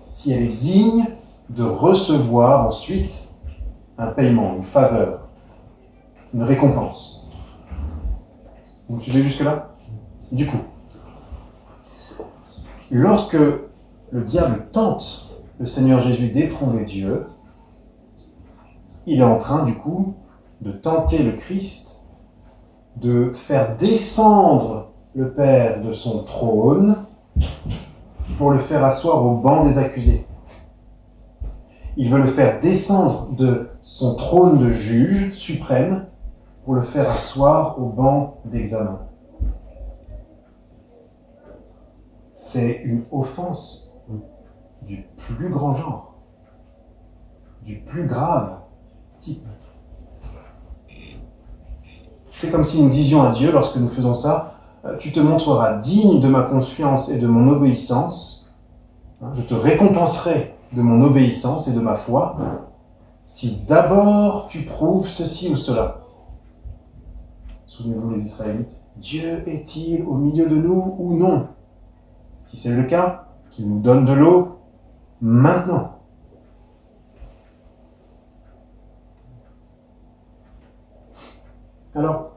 si elle est digne, de recevoir ensuite un paiement, une faveur, une récompense. Vous me suivez jusque-là? Du coup, lorsque le diable tente le Seigneur Jésus d'éprouver Dieu, il est en train, du coup, de tenter le Christ, de faire descendre le Père de son trône pour le faire asseoir au banc des accusés. Il veut le faire descendre de son trône de juge suprême pour le faire asseoir au banc d'examen. C'est une offense du plus grand genre, du plus grave type. C'est comme si nous disions à Dieu, lorsque nous faisons ça, tu te montreras digne de ma confiance et de mon obéissance, je te récompenserai de mon obéissance et de ma foi, si d'abord tu prouves ceci ou cela. Souvenez-vous les Israélites, Dieu est-il au milieu de nous ou non? Si c'est le cas, qu'il nous donne de l'eau maintenant. Alors,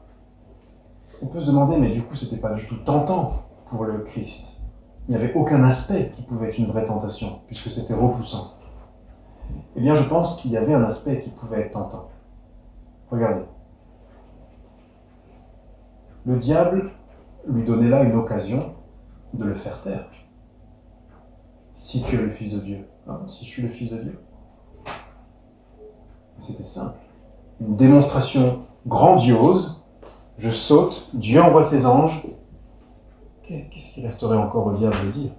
on peut se demander, mais du coup, c'était pas du tout tentant pour le Christ. Il n'y avait aucun aspect qui pouvait être une vraie tentation, puisque c'était repoussant. Eh bien, je pense qu'il y avait un aspect qui pouvait être tentant. Regardez. Le diable lui donnait là une occasion de le faire taire. Si tu es le Fils de Dieu. Hein, si je suis le Fils de Dieu. C'était simple. Une démonstration grandiose. Je saute, Dieu envoie ses anges. Qu'est-ce qui resterait encore au diable de dire?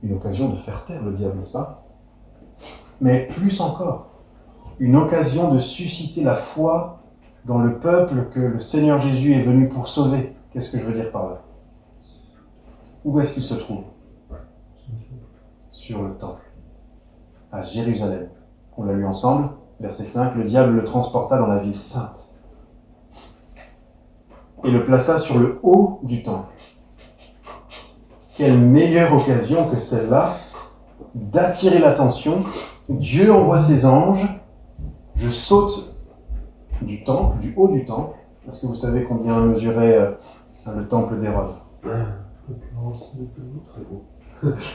Une occasion de faire taire le diable, n'est-ce pas? Mais plus encore, une occasion de susciter la foi dans le peuple que le Seigneur Jésus est venu pour sauver. Qu'est-ce que je veux dire par là? Où est-ce qu'il se trouve? Sur le temple, à Jérusalem. On l'a lu ensemble, verset 5, le diable le transporta dans la ville sainte et le plaça sur le haut du temple. Quelle meilleure occasion que celle-là d'attirer l'attention. Dieu envoie ses anges, je saute du temple, du haut du temple. Est-ce que vous savez combien mesurait le temple d'Hérode? Très haut.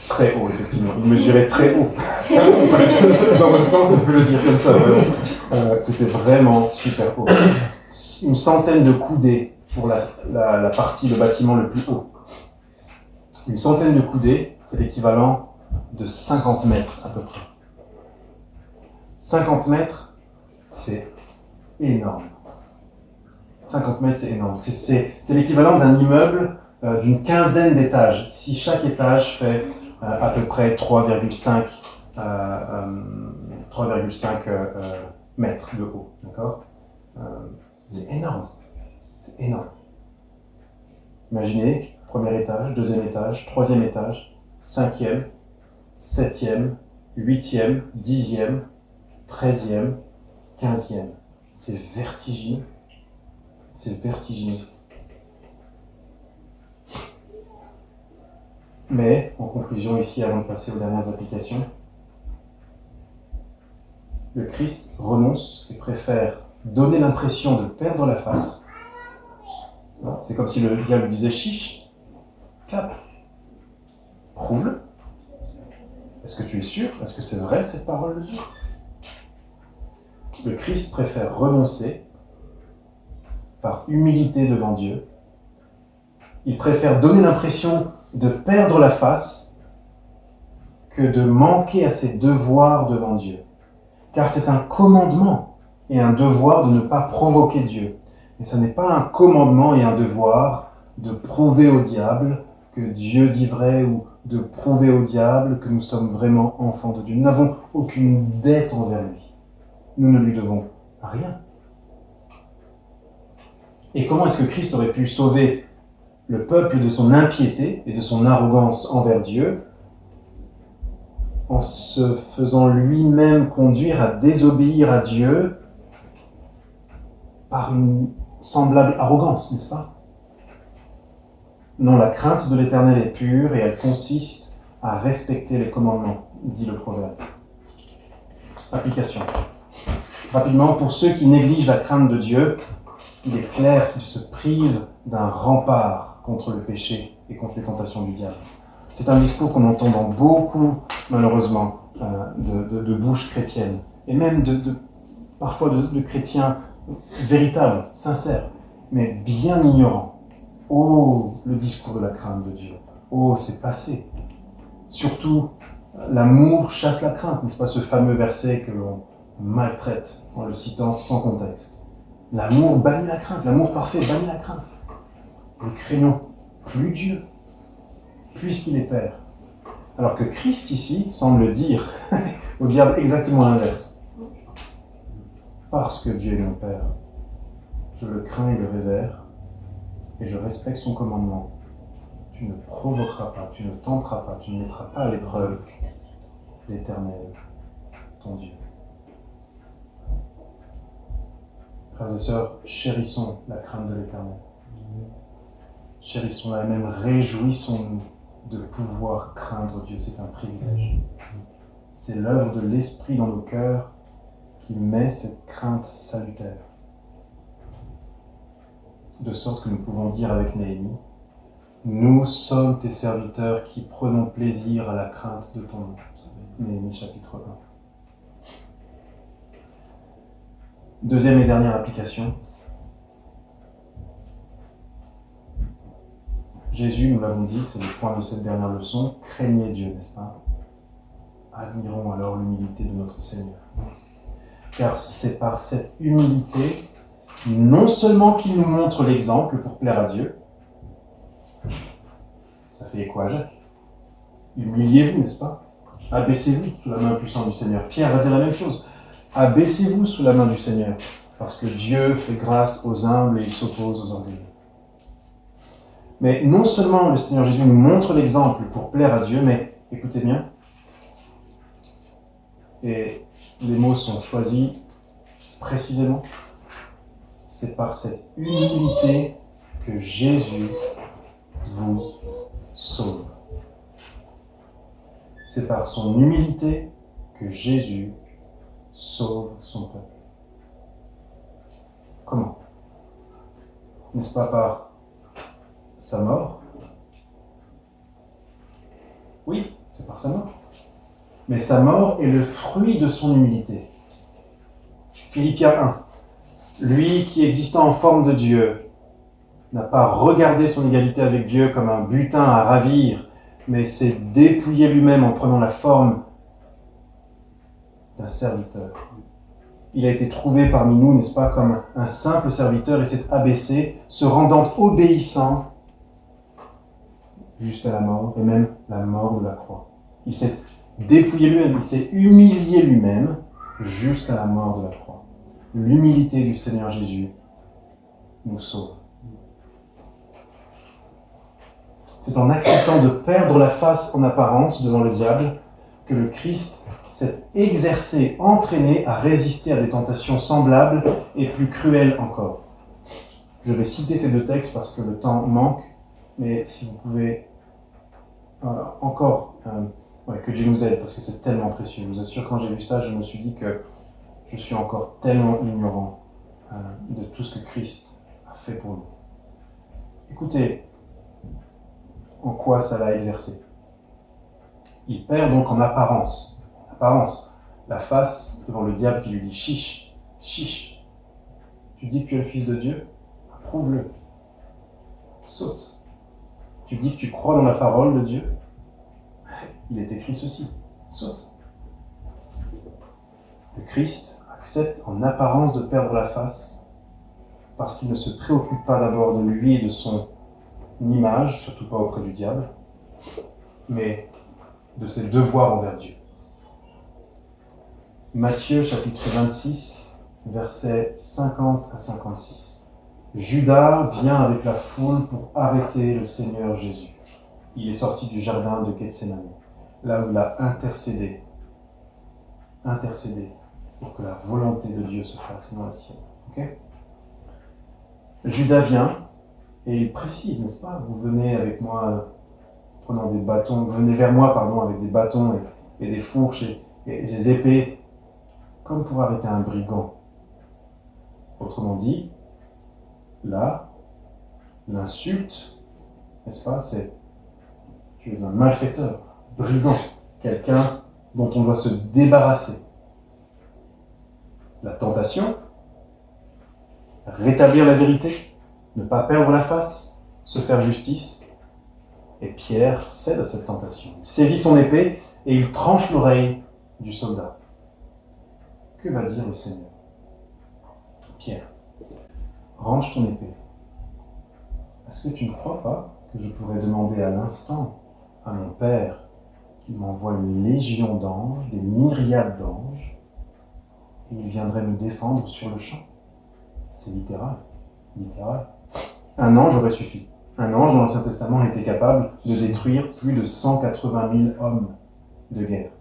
Très haut, effectivement. Il mesurait très haut. Dans votre sens, on peut le dire comme ça, vraiment. C'était vraiment super haut. Une centaine de coudées pour la partie, le bâtiment le plus haut. Une centaine de coudées, c'est l'équivalent de 50 mètres à peu près. 50 mètres, c'est énorme. 50 mètres, c'est énorme. C'est l'équivalent d'un immeuble d'une 15aine d'étages. Si chaque étage fait à peu près 3,5 mètres de haut. D'accord? C'est énorme. C'est énorme. Imaginez, premier étage, deuxième étage, troisième étage, 5e, 7e, 8e, 10e, 13e, 15e. C'est vertigineux. C'est vertigineux. Mais, en conclusion ici, avant de passer aux dernières applications, le Christ renonce et préfère donner l'impression de perdre la face. C'est comme si le diable lui disait « Chiche, cap, prouve-le. Est-ce que tu es sûr? Est-ce que c'est vrai cette parole de Dieu ?» Le Christ préfère renoncer par humilité devant Dieu. Il préfère donner l'impression de perdre la face que de manquer à ses devoirs devant Dieu. Car c'est un commandement et un devoir de ne pas provoquer Dieu. Mais ce n'est pas un commandement et un devoir de prouver au diable que Dieu dit vrai ou de prouver au diable que nous sommes vraiment enfants de Dieu. Nous n'avons aucune dette envers lui. Nous ne lui devons rien. Et comment est-ce que Christ aurait pu sauver le peuple de son impiété et de son arrogance envers Dieu en se faisant lui-même conduire à désobéir à Dieu par une semblable arrogance, n'est-ce pas? Non, la crainte de l'Éternel est pure et elle consiste à respecter les commandements, dit le proverbe. Application. Rapidement, pour ceux qui négligent la crainte de Dieu, il est clair qu'ils se privent d'un rempart contre le péché et contre les tentations du diable. C'est un discours qu'on entend dans beaucoup, malheureusement, de bouches chrétiennes, et même parfois de chrétiens véritables, sincères, mais bien ignorants. Oh, le discours de la crainte de Dieu. Oh, c'est passé. Surtout, l'amour chasse la crainte, n'est-ce pas, ce fameux verset que l'on maltraite en le citant sans contexte. L'amour bannit la crainte, l'amour parfait bannit la crainte. Nous craignons plus Dieu, puisqu'il est Père. Alors que Christ ici semble dire au diable exactement l'inverse. Parce que Dieu est mon Père, je le crains et le révère, et je respecte son commandement. Tu ne provoqueras pas, tu ne tenteras pas, tu ne mettras pas à l'épreuve l'Éternel, ton Dieu. Frères et sœurs, chérissons la crainte de l'Éternel. Chérissons-la et même réjouissons-nous de pouvoir craindre Dieu. C'est un privilège. C'est l'œuvre de l'Esprit dans nos cœurs qui met cette crainte salutaire. De sorte que nous pouvons dire avec Néhémie, nous sommes tes serviteurs qui prenons plaisir à la crainte de ton nom. Néhémie chapitre 1. Deuxième et dernière application. Jésus, nous l'avons dit, c'est le point de cette dernière leçon, craignez Dieu, n'est-ce pas? Admirons alors l'humilité de notre Seigneur. Car c'est par cette humilité, non seulement qu'il nous montre l'exemple pour plaire à Dieu, ça fait écho à Jacques. Humiliez-vous, n'est-ce pas? Abaissez-vous sous la main puissante du Seigneur. Pierre va dire la même chose. Abaissez-vous sous la main du Seigneur, parce que Dieu fait grâce aux humbles et il s'oppose aux orgueilleux. Mais non seulement le Seigneur Jésus nous montre l'exemple pour plaire à Dieu, mais écoutez bien, et les mots sont choisis précisément, c'est par cette humilité que Jésus vous sauve. C'est par son humilité que Jésus sauve son peuple. Comment? N'est-ce pas par sa mort? Oui, c'est par sa mort. Mais sa mort est le fruit de son humilité. Philippiens 1. Lui qui, existant en forme de Dieu, n'a pas regardé son égalité avec Dieu comme un butin à ravir, mais s'est dépouillé lui-même en prenant la forme d'un serviteur. Il a été trouvé parmi nous, n'est-ce pas, comme un simple serviteur et s'est abaissé, se rendant obéissant jusqu'à la mort, et même la mort de la croix. Il s'est dépouillé lui-même, il s'est humilié lui-même jusqu'à la mort de la croix. L'humilité du Seigneur Jésus nous sauve. C'est en acceptant de perdre la face en apparence devant le diable que le Christ s'est exercé, entraîné à résister à des tentations semblables et plus cruelles encore. Je vais citer ces deux textes parce que le temps manque, mais si vous pouvez que Dieu nous aide parce que c'est tellement précieux. Je vous assure, quand j'ai vu ça, je me suis dit que je suis encore tellement ignorant de tout ce que Christ a fait pour nous. Écoutez, en quoi ça l'a exercé. Il perd donc en apparence, la face devant le diable qui lui dit « Chiche, chiche, tu dis que tu es le Fils de Dieu, prouve-le, saute. Tu dis que tu crois dans la parole de Dieu, il est écrit ceci, saute. » Le Christ accepte en apparence de perdre la face parce qu'il ne se préoccupe pas d'abord de lui et de son image, surtout pas auprès du diable, mais de ses devoirs envers Dieu. Matthieu chapitre 26, versets 50 à 56. Judas vient avec la foule pour arrêter le Seigneur Jésus. Il est sorti du jardin de Gethsémani, là où il a intercédé pour que la volonté de Dieu se fasse, non la sienne. Okay? Judas vient et il précise, n'est-ce pas? Vous venez avec moi, prenant des bâtons, venez vers moi, pardon, avec des bâtons et des fourches et des épées, comme pour arrêter un brigand. Autrement dit, là, l'insulte, n'est-ce pas, c'est tu es un malfaiteur, brigand, quelqu'un dont on doit se débarrasser. La tentation, rétablir la vérité, ne pas perdre la face, se faire justice. Et Pierre cède à cette tentation. Il saisit son épée et il tranche l'oreille du soldat. Que va dire le Seigneur? Pierre, range ton épée. Est-ce que tu ne crois pas que je pourrais demander à l'instant à mon Père qu'il m'envoie une légion d'anges, des myriades d'anges, et il viendrait me défendre sur le champ? C'est littéral. Littéral. Un ange aurait suffi. Un ange dans l'Ancien Testament était capable de détruire plus de 180 000 hommes de guerre.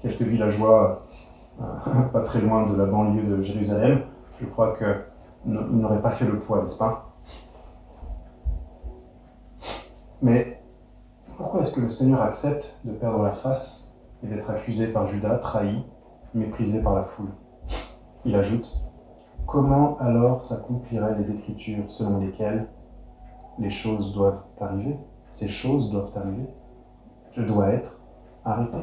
Quelques villageois, pas très loin de la banlieue de Jérusalem, je crois qu'ils n'auraient pas fait le poids, n'est-ce pas? Mais pourquoi est-ce que le Seigneur accepte de perdre la face et d'être accusé par Judas, trahi, méprisé par la foule? Il ajoute: comment alors s'accompliraient les Écritures selon lesquelles les choses doivent arriver? Ces choses doivent arriver. Je dois être arrêté,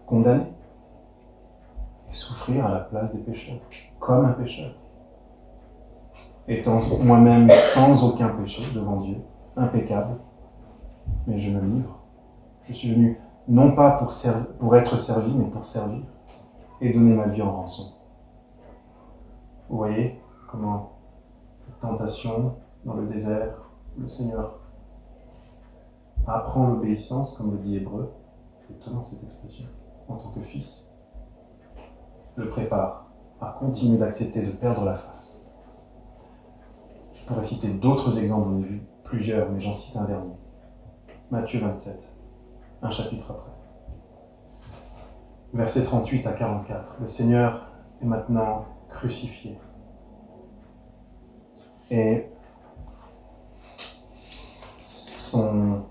condamné, et souffrir à la place des pécheurs, comme un pécheur. Étant moi-même sans aucun péché devant Dieu, impeccable, mais je me livre. Je suis venu non pas pour être servi, mais pour servir et donner ma vie en rançon. Vous voyez comment cette tentation dans le désert, le Seigneur apprend l'obéissance, comme le dit Hébreu, c'est étonnant cette expression, en tant que fils, le prépare à continuer d'accepter de perdre la face. Je pourrais citer d'autres exemples, j'en ai vu plusieurs, mais j'en cite un dernier. Matthieu 27, un chapitre après. Versets 38 à 44. Le Seigneur est maintenant crucifié. Et son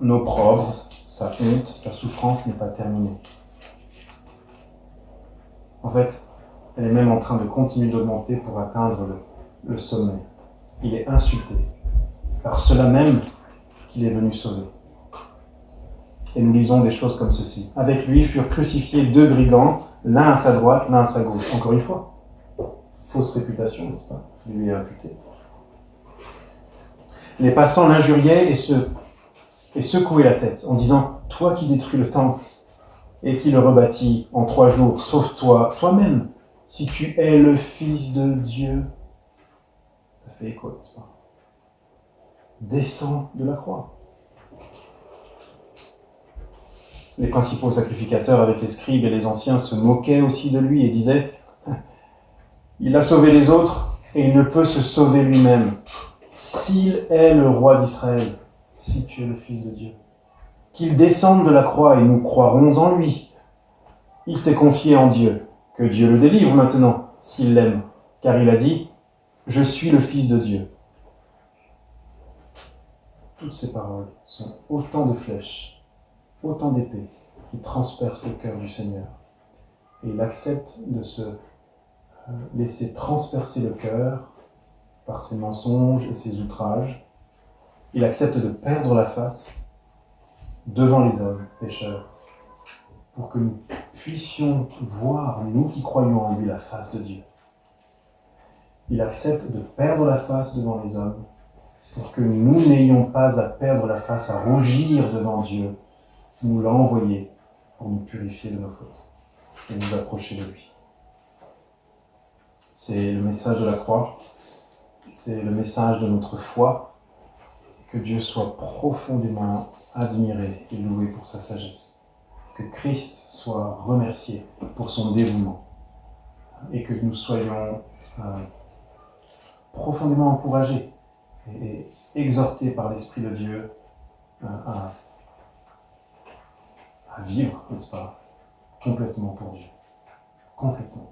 opprobre, sa honte, sa souffrance n'est pas terminée. En fait, elle est même en train de continuer d'augmenter pour atteindre le sommet. Il est insulté par ceux-là même qu'il est venu sauver. Et nous lisons des choses comme ceci. Avec lui furent crucifiés 2 brigands, l'un à sa droite, l'un à sa gauche. Encore une fois, fausse réputation, n'est-ce pas, lui est imputée. Les passants l'injuriaient et secouaient la tête en disant: toi qui détruis le temple et qui le rebâtis en 3 jours, sauve-toi toi-même, si tu es le Fils de Dieu. Ça fait écho, n'est-ce pas? Descends de la croix. Les principaux sacrificateurs avec les scribes et les anciens se moquaient aussi de lui et disaient: il a sauvé les autres et il ne peut se sauver lui-même. S'il est le roi d'Israël, si tu es le Fils de Dieu, qu'il descende de la croix et nous croirons en lui. Il s'est confié en Dieu, que Dieu le délivre maintenant, s'il l'aime, car il a dit: je suis le Fils de Dieu. Toutes ces paroles sont autant de flèches, autant d'épées qui transpercent le cœur du Seigneur. Et il accepte de se laisser transpercer le cœur par ses mensonges et ses outrages. Il accepte de perdre la face devant les hommes pécheurs pour que nous puissions voir, nous qui croyons en lui, la face de Dieu. Il accepte de perdre la face devant les hommes pour que nous n'ayons pas à perdre la face, à rougir devant Dieu. Il nous l'a envoyé pour nous purifier de nos fautes et nous approcher de lui. C'est le message de la croix, c'est le message de notre foi. Que Dieu soit profondément admiré et loué pour sa sagesse. Que Christ soit remercié pour son dévouement. Et que nous soyons profondément encouragés et exhortés par l'Esprit de Dieu à vivre, n'est-ce pas, complètement pour Dieu. Complètement.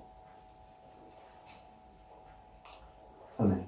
Amen.